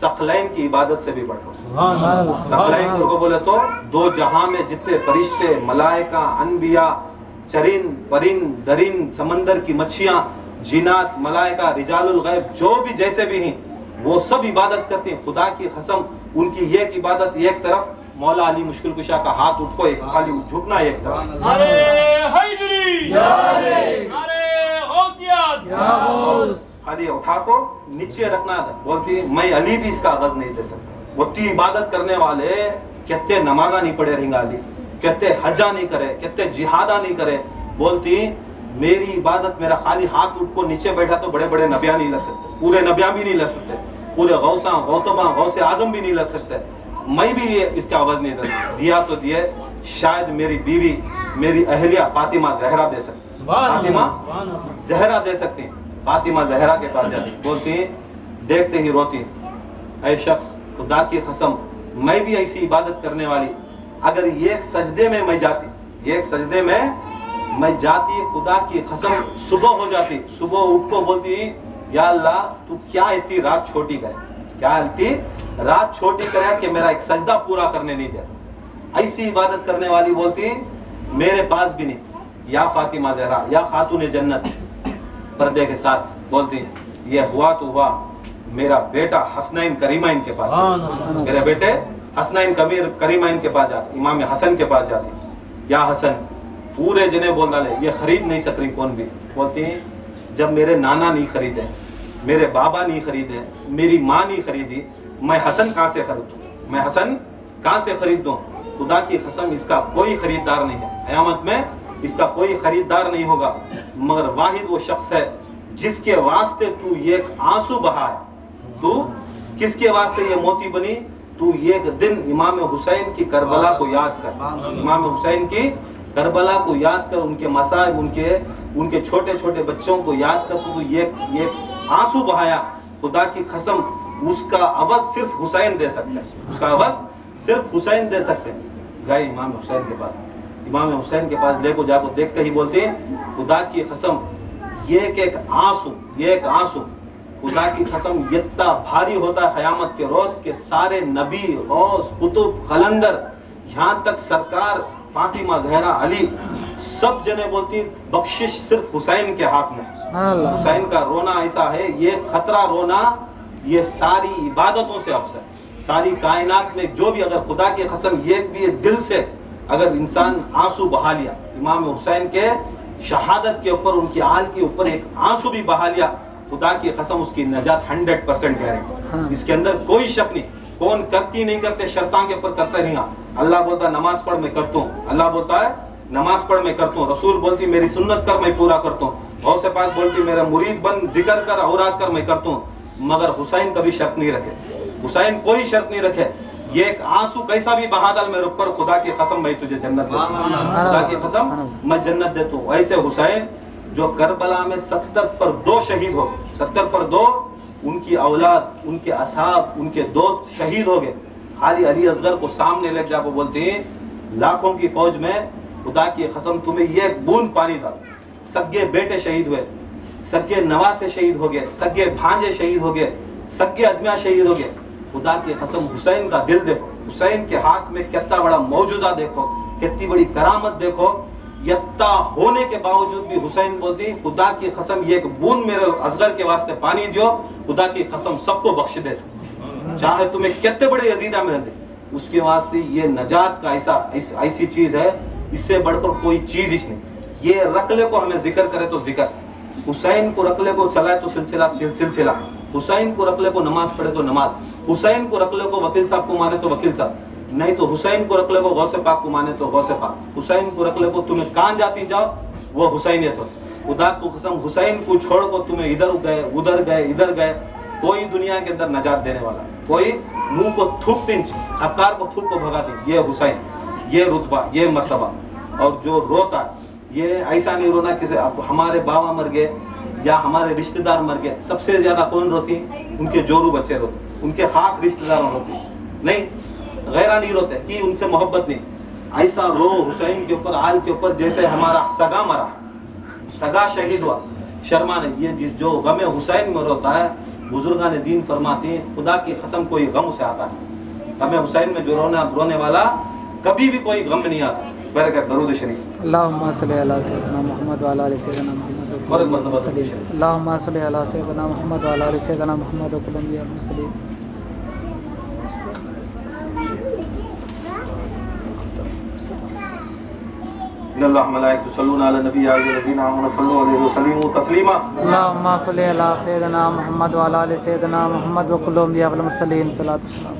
सकलैन की इबादत से भी बढ़ो। सकलैन को बोले तो दो जहां में जितने फरिश्ते, मलाइका, अनबिया, चरिन परिन दरिन, समंदर की मच्छियां, जिनात, मलाइका, रिजालुल गैब, जो भी जैसे भी हैं वो सब इबादत करते हैं। खुदा की कसम उनकी एक इबादत एक तरफ, मौला अली मुश्किल कुशा का हाथ उठको एक खाली झुकना एक तरफ। नारे हैदरी, नारे गौसियत, खाली उठा को नीचे रखना। बोलती मैं अली भी इसका आगाज नहीं दे सकता। बोलती इबादत करने वाले कहते नमाजा नहीं पढ़े रहेंगे अली, कहते हजा नहीं करे, कहते जिहादा नहीं करे। बोलती मेरी इबादत, मेरा खाली हाथ उठ को नीचे बैठा तो बड़े बड़े नबिया नहीं लग सकते, पूरे नबिया भी नहीं लग सकते, पूरे गौसा गौतबा गौसे आजम भी नहीं लग सकते। मैं भी ये इसका आवाज नहीं दिया तो दिए, शायद मेरी बीवी, मेरी अहलिया फातिमा जहरा दे सकती, फातिमा जहरा दे सकती। फातिमा जहरा के पास जाती, बोलती देखते ही रोती, ऐ शख्स खुदा की कसम मैं भी ऐसी इबादत करने वाली, अगर एक सजदे में मैं जाती, एक सजदे में मैं जाती, खुदा की कसम सुबह हो जाती, सुबह उठ को बोलती या अल्लाह तू क्या इतनी रात छोटी करे, क्या इतनी रात छोटी करे कि मेरा एक सजदा पूरा करने नहीं दे। ऐसी इबादत करने वाली बोलती मेरे पास भी नहीं, या फातिमा जहरा या खातून जन्नत पर्दे के साथ। बोलती ये हुआ तो हुआ, मेरा बेटा हसनैन करीमाइन के पास, मेरे बेटे हसनैन करीमाइन के पास जाती, इमाम हसन के पास जाती। या हसन पूरे जने बोल डाले ये खरीद नहीं सक रही कौन भी। बोलती जब मेरे नाना नहीं खरीदे, मेरे बाबा नहीं खरीदे, मेरी माँ नहीं खरीदी, मैं हसन कहाँ से खरीदूं, मैं हसन कहाँ से खरीद दूं? खुदा की कसम इसका कोई खरीदार नहीं है, क़यामत में इसका कोई खरीदार नहीं होगा, मगर वाहिद वो शख्स है जिसके वास्ते तू एक आंसू बहाए। तू किसके वास्ते ये मोती बनी? तू एक दिन इमाम हुसैन की करबला को याद कर, इमाम हुसैन की करबला को याद कर, उनके मसाइब, उनके छोटे छोटे बच्चों को याद कर, तू ये आंसू बहाया। खुदा की कसम उसका अवज सिर्फ हुसैन दे सकते हैं, उसका अवज सिर्फ हुसैन दे सकते हैं। गए इमाम हुसैन के पास, इमाम हुसैन के पास देखो जाको, देखते ही बोलते हैं खुदा की कसम ये एक आंसू, ये एक आंसू खुदा की कसम इतना भारी होता है क़यामत के रोज के सारे नबी, गौस, कुतुब, कलंदर, यहाँ तक सरकार फातिमा जहरा अली सब जने बोलती बख्शिश सिर्फ हुसैन के हाथ में। हुसैन का रोना ऐसा है, ये खतरा रोना, ये सारी इबादतों से अफसर, सारी कायनात में जो भी अगर खुदा की कसम ये भी दिल से अगर इंसान आंसू बहा लिया, इमाम हुसैन के शहादत के ऊपर, उनकी आल के ऊपर एक आंसू भी बहा लिया, खुदा की कसम उसकी नजात 100% है। इसके अंदर कोई शक नहीं। कौन करती नहीं करते, शर्तां के ऊपर करता नहीं। अल्लाह बोलता नमाज पढ़ मैं करता हूँ, अल्लाह बोलता है नमाज पढ़ मैं करता हूँ, रसूल बोलती मेरी सुन्नत कर मैं पूरा करता हूँ, गौसे पाक बोलती मेरा मुरीद बन जिक्र कर औरात कर मैं करता हूँ। मगर हुसैन कभी शर्त नहीं रखे, हुसैन कोई शर्त नहीं रखे। ये एक आंसू कैसा भी बहा डाल मेरे ऊपर, खुदा की कसम मैं तुझे जन्नत देता हूं, खुदा की कसम मैं जन्नत देता हूँ। ऐसे हुसैन जो करबला में 70 पर 2 शहीद हो गए, 70 पर 2 उनकी औलाद, उनके असहाब, उनके दोस्त शहीद हो गए। खाली अली असगर को सामने ले जाकर बोलते हैं लाखों की फौज में खुदा की कसम तुम्हें ये बूंद पानी डाल, सगे बेटे शहीद हुए, सगे नवासे शहीद हो गए, सगे भांजे शहीद हो गए, सगे अदमिया शहीद हो गए। खुदा की कसम हुसैन का दिल देखो, हुसैन के हाथ में कितना बड़ा मौजूदा देखो, कितनी बड़ी करामत देखो। यत्ता होने के बावजूद भी हुसैन बोलती खुदा की कसम ये एक बूंद मेरे असगर के वास्ते पानी दियो, खुदा की कसम सबको बख्श दे, चाहे तुम्हें कितने बड़े यजीदा में दे, उसके वास्ते ये नजात का ऐसी चीज है, इससे बढ़कर कोई चीज ही नहीं। ये रकले को हमें जिक्र करे तो जिक्र, हुसैन को रख ले को चलाए तो सिलसिला, हुसैन को रख ले को नमाज पढ़े तो नमाज, हुसैन को रख ले को वकील साहब को माने तो वकील साहब, नहीं तो हुसैन को रख ले को गौसे पाक को माने तो गौसे पाक, हुसैन को रख ले को तुम्हें कहाँ जाती जाओ वो हुसैनियत हो। खुदा को कसम हुसैन को छोड़ को तुम्हें इधर गए उधर गए इधर गए, कोई दुनिया के अंदर नजात देने वाला, कोई मुंह को थूक पिंच अकार को थूक को भगा दी। ये हुसैन, ये रुतबा, ये मर्तबा। और जो रोता ये ऐसा नहीं रोना कि अब हमारे बाबा मर गए या हमारे रिश्तेदार मर गए। सबसे ज्यादा कौन रोती? उनके जोरू बच्चे रोते, उनके खास रिश्तेदार रोते, नहीं गैरा नहीं रोते कि उनसे मोहब्बत नहीं। ऐसा रो हुसैन के ऊपर, आल के ऊपर, जैसे हमारा सगा मरा, सगा शहीद हुआ। शर्मा ने ये जिस जो गम हुसैन में रोता है, बुजुर्गान दीन फरमाते हैं खुदा की कसम कोई गम से आता है। गम हुसैन में जो रोने वाला कभी भी कोई गम नहीं आता। बरकत दरूद शरीफ। अल्लाहुम्मा सल्ली अला सय्यिदना मुहम्मद व अला आलि सय्यिदना मुहम्मद। और एक मरतबा अल्लाहुम्मा सल्ली अला सय्यिदना मुहम्मद व अला आलि सय्यिदना मुहम्मद व कुल अंबिया वल मुरसलीन। इन्नल्लाह मलाइकतु यसल्लूना अला नबी या अय्युहल्लज़ीना आमनू सल्लू अलैहि व सल्लिमू तस्लीमा। अल्लाहुम्मा सल्ली अला सय्यिदना मुहम्मद व अला आलि सय्यिदना मुहम्मद व कुल अंबिया वल मुरसलीन। सलातु सलाम।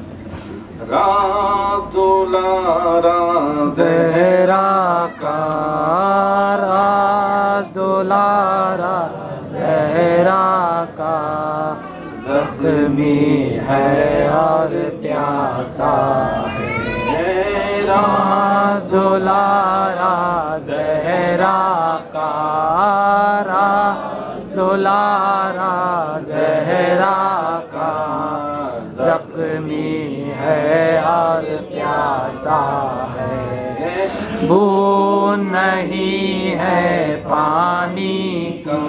ज़हरा का राज़ दुलारा, ज़हरा का ज़ख्मी है और प्यासा है राज़ दुलारा, ज़हरा का राज़ दुलारा, ज़हरा का ज़ख्मी है और प्यासा है। बूंद नहीं है पानी का,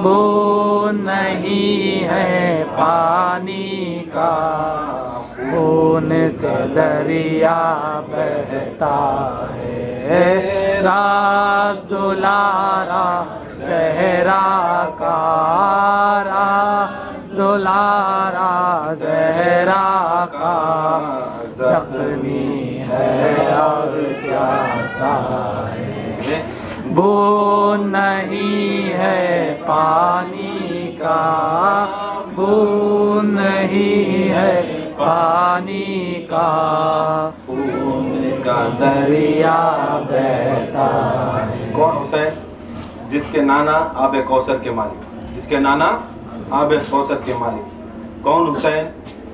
बूंद नहीं है पानी का, खून से दरिया बहता है राज़ दुलारा, ज़हरा का राज़ दुलारा, ज़हरा का ज़ख्मी है और प्यासा है। बूंद नहीं है पानी का, बूंद नहीं है पानी का, खून का दरिया बहता है। कौन हुसैन? जिसके नाना आबे कौसर के मालिक, जिसके नाना आबे कौसर के मालिक। कौन हुसैन?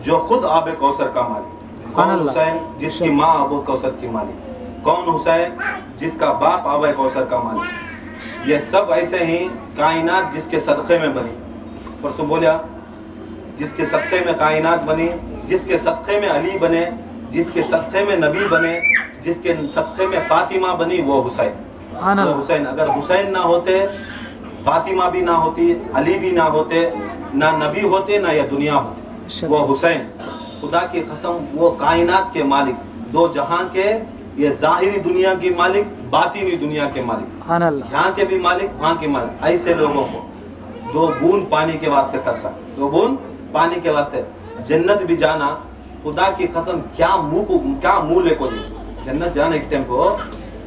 जो खुद आबे कौसर का मालिक। कौन हुसैन? जिसकी माँ आबे कौसर की मालिक। कौन हुसैन? जिसका बाप आबे कौसर का मालिक। ये सब ऐसे ही कायनात जिसके सदक़े में बनी। परसों बोलिया जिसके सदक़े में कायनात बनी, जिसके सदक़े में अली बने, जिसके सदक़े में नबी बने, जिसके सदक़े में फातिमा बनी, वो हुसैन। वो हुसैन। अगर हुसैन ना होते, फातिमा भी ना होती, अली भी ना होते, ना नबी होते, ना यह दुनिया होती। वो हुसैन। खुदा की कसम वो कायनात के मालिक, दो जहां के, ये ज़ाहिरी दुनिया की मालिक, बातिनी दुनिया के मालिक, यहाँ के भी मालिक, वहाँ के मालिक। ऐसे लोगों को दो बूंद पानी के वास्ते तरसा, दो बूंद पानी के वास्ते जन्नत भी जाना। खुदा की कसम क्या मुंह लेको दी जन्नत जाने के टाइम को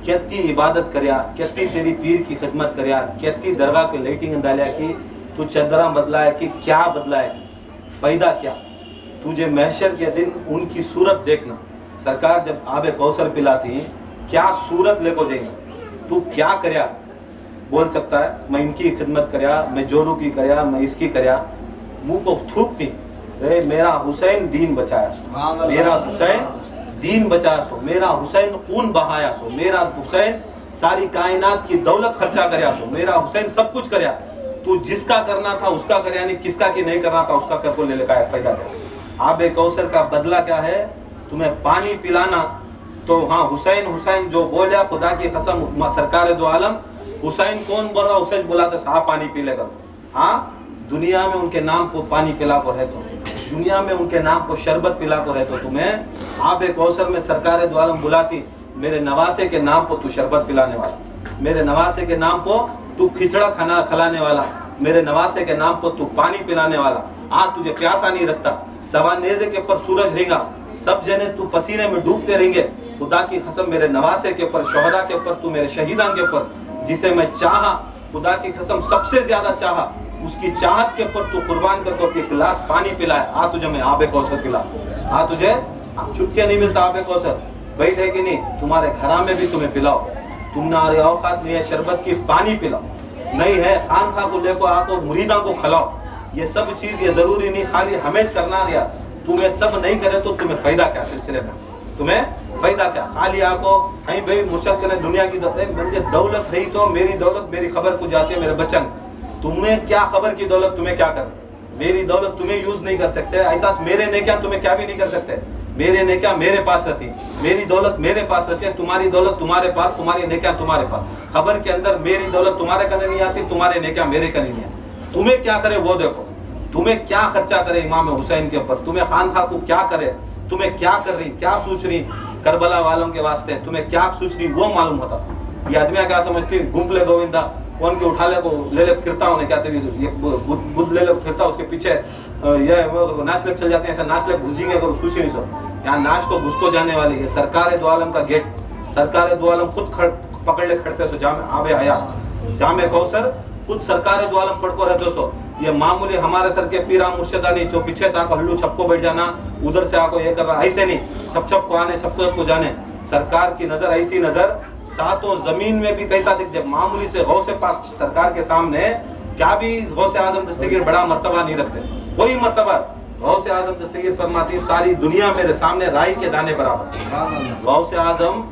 कितनी इबादत करया, कितनी तेरी पीर की खिदमत करया, कितनी दरगाह के लाइटिंग डालिया कि तू चदरा बदलाया कि क्या बदलाया, फायदा क्या। तुझे महशर के दिन उनकी सूरत देखना। सरकार जब आबे कौसर पिलाती क्या सूरत लेको जाएंगे, तू क्या करया बोल सकता है? मैं इनकी खिदमत करया, मैं जोरू की करया, मैं इसकी करया। मुंह को थूकती रे मेरा हुसैन दीन बचाया, मेरा हुसैन दीन बचाया सो, मेरा हुसैन खून बहाया सो, मेरा हुसैन सारी कायनात की दौलत खर्चा करया सो, मेरा हुसैन सब कुछ करया। तू जिसका करना था उसका करया नहीं, किसका की नहीं करना था उसका कर को ले लेगा फायदा क्या। आबे कौसर का बदला क्या है? तुम्हें पानी पिलाना। तो हाँ हुसैन हुसैन जो बोला, खुदा की कसम सरकार दो आलम हुसैन कौन बोल रहा? हुसैन बोला तो साहब पानी पी लेगा। हाँ दुनिया में उनके नाम को पानी पिला को रहते हो, दुनिया में उनके नाम को शरबत पिला को रहते हो। तुम्हें आबे कौसर में सरकार दो आलम बुलाती, मेरे नवासे के नाम को तू शरबत पिलाने वाला, मेरे नवासे के नाम को तू खिचड़ा खाना खिलाने वाला, मेरे नवासे के नाम को तू पानी पिलाने वाला। आज तुझे प्यासा नहीं रखता, सवा नेज़े के ऊपर सूरज रहेगा, सब जने तू पसीने में डूबते रहेंगे। खुदा की कसम मेरे नवासे के ऊपर, शोहदा के ऊपर, तू मेरे शहीदान के ऊपर, जिसे मैं चाहा खुदा की कसम सबसे ज्यादा चाहा, उसकी चाहत के ऊपर तू कुर्बान कर, तो एक गिलास पानी पिलाए, आ तुझे मैं आबे कौसर पिला, आ तुझे चुटके नहीं मिलता आबे कौसर, बैठे कि नहीं, तुम्हारे घर में भी तुम्हें पिलाओ, तुम्हारे औकात नहीं है शरबत की पानी पिलाओ, नहीं है खान खा को लेकर आको मुरीदा को खिलाओ। ये सब चीज ये जरूरी नहीं खाली हमें करना दिया, तुम्हें सब नहीं करे तो तुम्हें फायदा क्या सिलसिले में, तुम्हें फायदा क्या, खाली आको हई भाई मुशक करे दुनिया की मुझे दौलत नहीं तो मेरी दौलत मेरी खबर को जाती है मेरे बच्चन, तुम्हें क्या खबर की दौलत, तुम्हें क्या कर, मेरी दौलत तुम्हें यूज नहीं कर सकते, ऐसा मेरे ने क्या तुम्हें क्या भी नहीं कर सकते, मेरे ने क्या मेरे पास रहती, मेरी दौलत मेरे पास रहती है, तुम्हारी दौलत तुम्हारे पास, तुम्हारी ने क्या तुम्हारे पास, खबर के अंदर मेरी दौलत तुम्हारे करने नहीं आती, तुम्हारे ने क्या मेरे करने नहीं आती, तुम्हें क्या करे वो देखो, तुम्हें क्या खर्चा करे इमाम हुसैन के ऊपर, तुम्हें खान खा को क्या करे, तुम्हें क्या कर रही, क्या सोच रही करबला वालों के वास्ते, तुम्हें क्या सोच रही वो मालूम होता। ये आदमियां क्या समझती, गुंपले गोविंदा कौन के उठा ले को ले ले फिरता होने क्या तेरी ये बुद्ध ले ले फिरता, उसके पीछे ये वो नाच लग चल जाते हैं, ऐसा नाच लग घुसेंगे तो सोची नहीं सो, यहाँ नाच को घुस को जाने वाली है सरकार दो आलम का गेट, सरकार दो आलम खुद पकड़ ले खड़ते सो जामे आबे आया जामे कौसर खुद सरकार दो आलम पढ़ को रहते सो, ये मामूली हमारे सर के पीरा मुर्शिदा नहीं जो पीछे से आको हल्लू छपको बैठ जाना, उधर से आको ये कर रहा, ऐसे नहीं, छप को आने छप को जाने, सरकार की नजर ऐसी नजर सातों जमीन में भी कैसा दिख जाए, मामूली से गौसे पाक सरकार के सामने क्या भी गौसे आजम दस्तगीर बड़ा मर्तबा नहीं रखते, कोई मर्तबा गौसे आजम दस्तगीर फरमाती सारी दुनिया मेरे सामने राई के दाने बराबर, गौसे आजम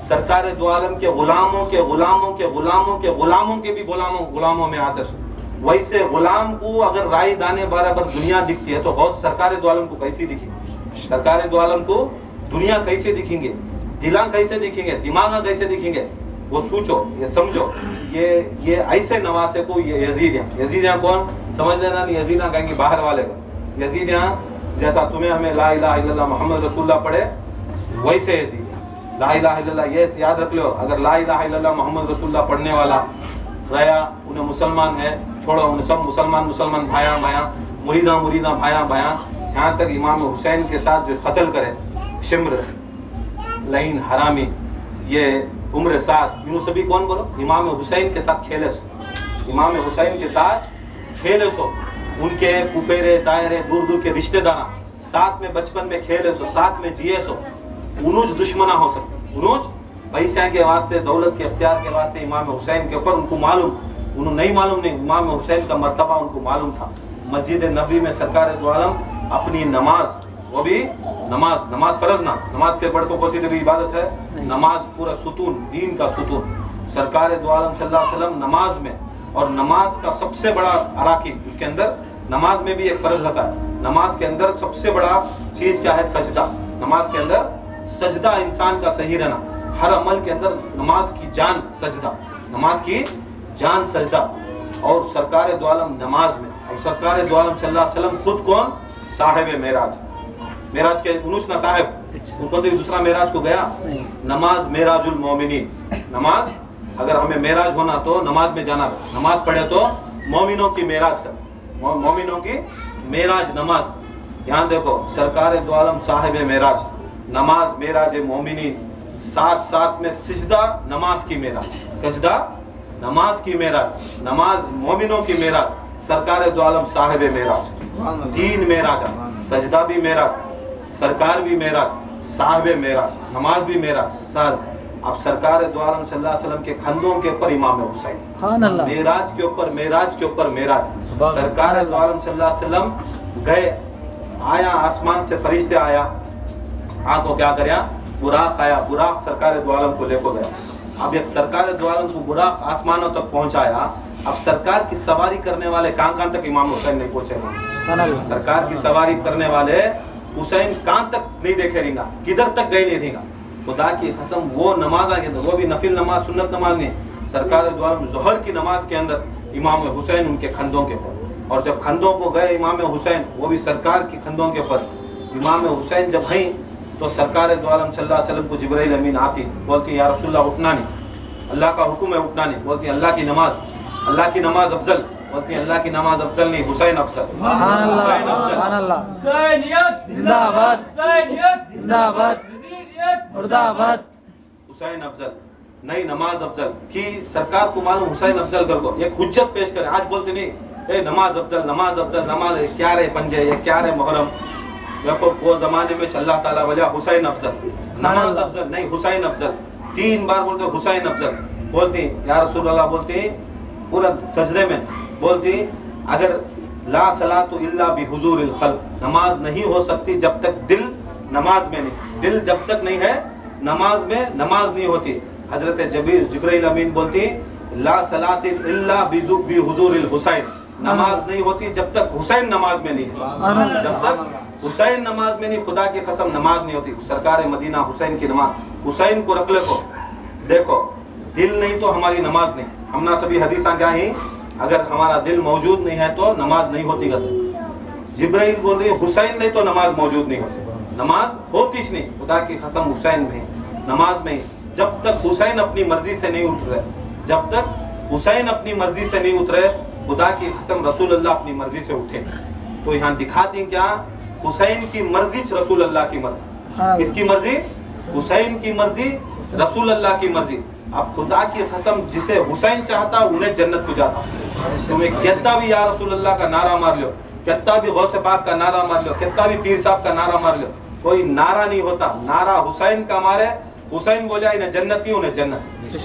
सरकार दो आलम के गुलामों के गुलामों के गुलामों के गुलामों के भी गुलामों में आते सो, वैसे गुलाम को अगर राई दाने बराबर दुनिया दिखती है तो गौस सरकार दो आलम को कैसी दिखेगी, सरकार दो आलम को दुनिया कैसे दिखेंगे, दिला कैसे दिखेंगे, दिमाग कैसे दिखेंगे, वो सोचो ये समझो, ये ऐसे नवासे को ये यजीदियाँ कौन समझ लेना नहीं, यजीदियाँ कहेंगे बाहर वाले को, यजीदियाँ जैसा तुम्हें हमें ला इलाहा इल्लल्लाह मोहम्मद रसूलुल्लाह पढ़े वैसे यजीदियाँ, ला इलाहा इल्लल्लाह ये याद रख लो, अगर ला इलाहा इल्लल्लाह मोहम्मद रसूलुल्लाह पढ़ने वाला रहा उन्हें मुसलमान है छोड़ो, उन्हें सब मुसलमान भाया भाया मुरीदा भाया भाया, यहाँ तक इमाम हुसैन के साथ जो कत्ल करे शिम्र लईन हरामी ये उम्र साथ, इन सभी कौन बोलो इमाम हुसैन के साथ खेले सो, इमाम हुसैन के साथ खेले सो, उनके पुपेरे दायरे दूर दूर के रिश्तेदार साथ में बचपन में खेले सो, साथ में जिए सो, उनुज दुश्मना हो सकते, उनुज पैसे के वास्ते दौलत के अख्तियार के वास्ते इमाम हुसैन के ऊपर उनको मालूम, उन्हें नहीं मालूम नहीं, इमाम हुसैन का मर्तबा उनको मालूम था। मस्जिद नबी में सरकार दो आलम अपनी नमाज, वो भी नमाज फर्ज ना, नमाज के बढ़ को कौन सी भी इबादत है, नमाज पूरा सुतून दीन का सुतून, सरकार दो आलम सल्लल्लाहु अलैहि वसल्लम नमाज में, और नमाज का सबसे बड़ा अराकीन उसके अंदर नमाज में भी एक फर्ज रहता है, नमाज के अंदर सबसे बड़ा चीज क्या है सजदा, नमाज के अंदर सजदा इंसान का सही रहना, हर अमल के अंदर नमाज की जान सजदा, नमाज की जान सजदा, और सरकार दो आलम नमाज में, और सरकार दो आलम सल्लल्लाहु अलैहि वसल्लम खुद कौन साहिब मेराज, मेराज के उनुस ना साहिब उनको तो दूसरा मेराज को गया, नमाज मेराजुल मोमिनीन, नमाज अगर हमें मेराज होना तो नमाज में जाना, नमाज पढ़े तो मोमिनों की मेराज कर, मोमिनों की मेराज नमाज, यहाँ देखो सरकार दो आलम साहिब मेराज, नमाज मेराज मोमिनीन, साथ साथ में सिजदा नमाज की मेराज, सजदा नमाज की मेराज, नमाज मोमिनों की मेराज, सरकार दो आलम साहिब मेराज, तीन मेराज, सजदा भी मेराज, सरकार भी मेराज, साहिब मेराज, नमाज भी मेराज, सर अब सरकार दो आलम सल्लल्लाहु अलैहि वसल्लम के कंधों के ऊपर इमाम हुसैन, मेराज के ऊपर मेराज, सरकार दो आलम सल्लल्लाहु अलैहि वसल्लम गए, आया आसमान से फरिश्ते आया, आको क्या करया बुराक आया, बुराक सरकार दो आलम को लेकर गया, अब एक सरकार दो आलम को बुराक आसमानों तक पहुंचाया, अब सरकार की सवारी करने वाले कहां तक इमाम हुसैन नहीं पहुंचे, सरकार की सवारी करने वाले हुसैन कहां तक नहीं देखे रहेगा, किधर तक गए नहीं रहेगा, खुदा की कसम वो नमाज आ गई, वो भी नफिल नमाज सुन्नत नमाज नहीं, सरकार दो आलम ज़ोहर की नमाज के अंदर इमाम हुसैन उनके खंदों के ऊपर, और जब खंदों को गए इमाम हुसैन वो भी सरकार की खंदों के ऊपर, इमाम हुसैन जब हैं तो सरकार दो आलम सल्लल्लाहु अलैहि वसल्लम को जिब्राइल अमीन आती, बोलती या रसूलल्लाह उठना नहीं, अल्लाह का हुक्म है उठना नहीं, बोलती अल्लाह की नमाज अफजल, बोलती अल्लाह की नमाज अफजल नहीं हुसैन अफजल, हुसैन अफजल, नहीं नमाज अफजल कि सरकार को मालूम हुसैन अफजल कर को एक हुज्जत पेश करे। आज बोलते नहीं ए नमाज अफजल नमाज अफजल नमाज क्या रहे पंजे ये क्या रहे मुहर्रम। देखो वो जमाने में अल्लाह ताला वजह हुसैन अफजल नमाज अफजल नहीं हुसैन अफजल 3 बार बोलते हुसैन अफजल बोलती या रसूल अल्लाह बोलती पूरा सजदे में बोलती अगर ला सलातु इल्ला बिहुजूरिल खल्क नमाज नहीं हो सकती जब तक दिल नमाज में नहीं, दिल जब तक नहीं है नमाज में नमाज नहीं होती। हजरत जिब्रील अमीन बोलती ला सलात इल्ला बिहुजूरिल हुसैन नमाज नहीं होती जब तक हुसैन नमाज में नहीं है। जब तक हुसैन नमाज में नहीं खुदा की कसम नमाज नहीं होती। सरकार मदीना हुसैन की नमाज हुसैन को रख ले को देखो दिल नहीं तो हमारी नमाज नहीं। हमना सभी हदीसा क्या ही अगर हमारा दिल मौजूद नहीं है तो नमाज नहीं होती। जिब्राइल बोल रही हुसैन नहीं तो नमाज मौजूद नहीं होती। नमाज होती ही नहीं खुदा की कसम हुसैन में नमाज में जब तक हुसैन अपनी मर्जी से नहीं उतरे जब तक हुसैन अपनी मर्जी से नहीं उतरे खुदा की कसम रसूल अल्लाह अपनी मर्जी से उठे। तो यहाँ दिखाती क्या हुसैन की मर्जी रसूल अल्लाह की मर्जी। किसकी मर्जी? हुसैन की मर्जी रसूल अल्लाह की मर्जी। अब खुदा की कसम जिसे हुसैन चाहता उन्हें जन्नत को जाता। तुम्हें कितना भी या रसूल अल्लाह का नारा मार लो कितना भी गौसे पाक का नारा मार लो कितना भी पीर साहब का नारा मार लो कोई नारा नहीं होता। नारा हुसैन का मारे हुसैन बोले इन्हें जन्नती उन्हें जन्नती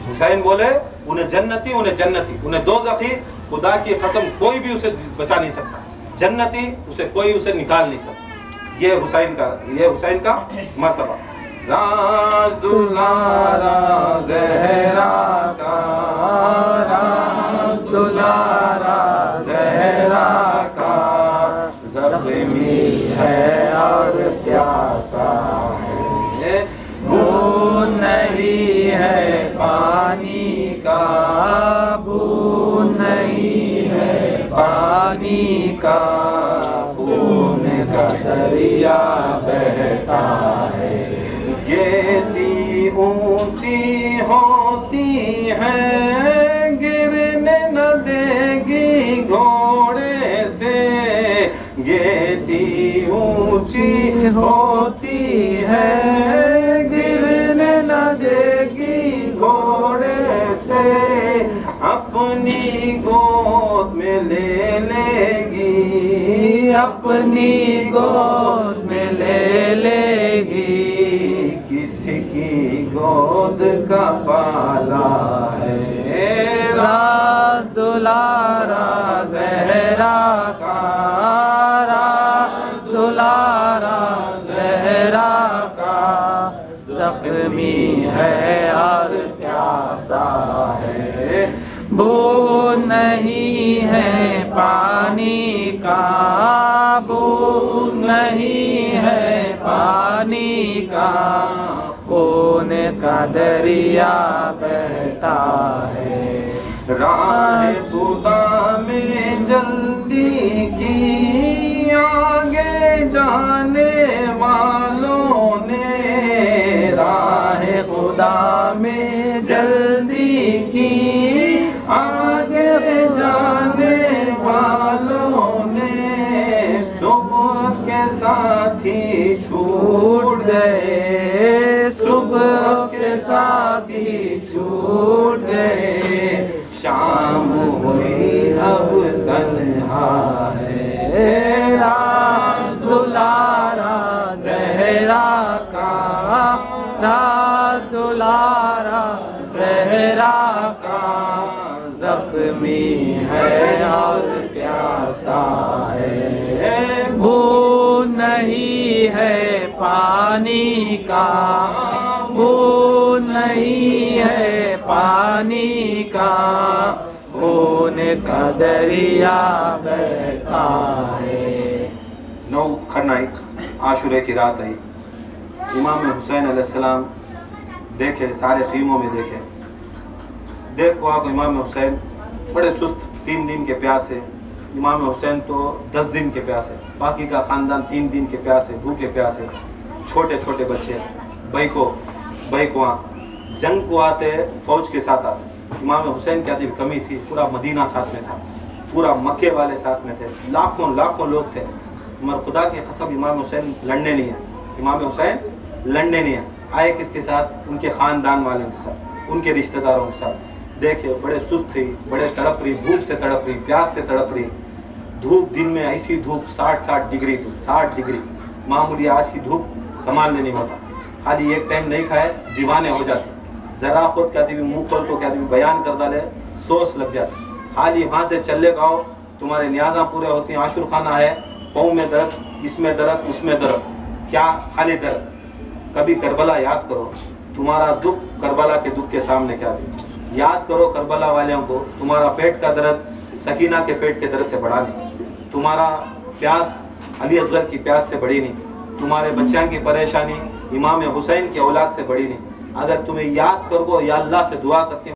हुसैन बोले उन्हें जन्नती उन्हें दोज़खी खुदा की कसम कोई भी उसे बचा नहीं सकता। जन्नती उसे कोई उसे निकाल नहीं सकता। ये हुसैन का मर्तबा। राज दुलारा ज़हरा का राज दुलारा ज़हरा का ज़ख्मी है और प्यासा है बूंद नहीं है पानी का बूंद नहीं है पानी का खून का दरिया बहता है। गेदी ऊंची होती है गिरने न देगी घोड़े से गेदी ऊंची होती है गिरने न देगी घोड़े से अपनी गोद में ले लेगी अपनी गोद में ले लेगी किसकी गोद का पाला है राज दुलारा ज़हरा का राज दुलारा ज़हरा का ज़ख्मी है और प्यासा है बूंद नहीं है पानी का बूंद नहीं है पानी का खून का दरिया बहता है। राह खुदा में जल्दी की आगे जाने वालों ने राह खुदा में जल्दी की आगे जाने वालों ने सुबह के साथी छूट गए सुबह के साथी छूट गए शाम हुई अब तन्हा है राज दुलारा ज़हरा का राज दुलारा ज़हरा का ज़ख्मी है और प्यासा है बूंद नहीं है पानी का बूंद नहीं है पानी का खून का दरिया बहता है। 9 खरनाइक आशुरे की रात आई। इमाम हुसैन अलैहिस्सलाम देखे सारे खीमों में देखो आपको इमाम हुसैन बड़े सुस्त 3 दिन के प्यासे। इमाम हुसैन तो 10 दिन के प्यासे बाकी का ख़ानदान 3 दिन के प्यासे भूखे प्यासे छोटे छोटे बच्चे भाई को जंग को आते फौज के साथ आते। इमाम हुसैन की आदि कमी थी पूरा मदीना साथ में था पूरा मक्के वाले साथ में थे लाखों लोग थे मगर खुदा की कसम इमाम हुसैन लड़ने नहीं है। इमाम हुसैन लड़ने नहीं है आए किसके साथ उनके ख़ानदान वालों के साथ। उनके रिश्तेदारों के साथ। देखिए बड़े सुस्त थी, बड़े तड़प रही, भूख से तड़प रही, प्यास से तड़प रही। धूप दिन में ऐसी धूप 60 डिग्री, 60 डिग्री मामूली आज की धूप संभालने नहीं होता। खाली एक टाइम नहीं खाए दीवाने हो जाते, जरा खुद कहती भी मुँह खोल को कहती भी बयान कर डाले सोच लग जाती। खाली वहाँ से चले गाओ तुम्हारे न्याजा पूरे होती हैं। आशुर खाना है, पाँव में दर्द, इसमें दर्द, उसमें दर्द, क्या खाली दर्द। कभी करबला याद करो, तुम्हारा दुख करबला के दुख के सामने क्या दे। याद करो करबला वालों को, तुम्हारा पेट का दर्द सकीना के पेट के दर्द से बढ़ा नहीं, तुम्हारा प्यास अली असगर की प्यास से बढ़ी नहीं, तुम्हारे बच्चों की परेशानी इमाम हुसैन की औलाद से बढ़ी नहीं। अगर तुम्हें याद करो या अल्लाह से दुआ करती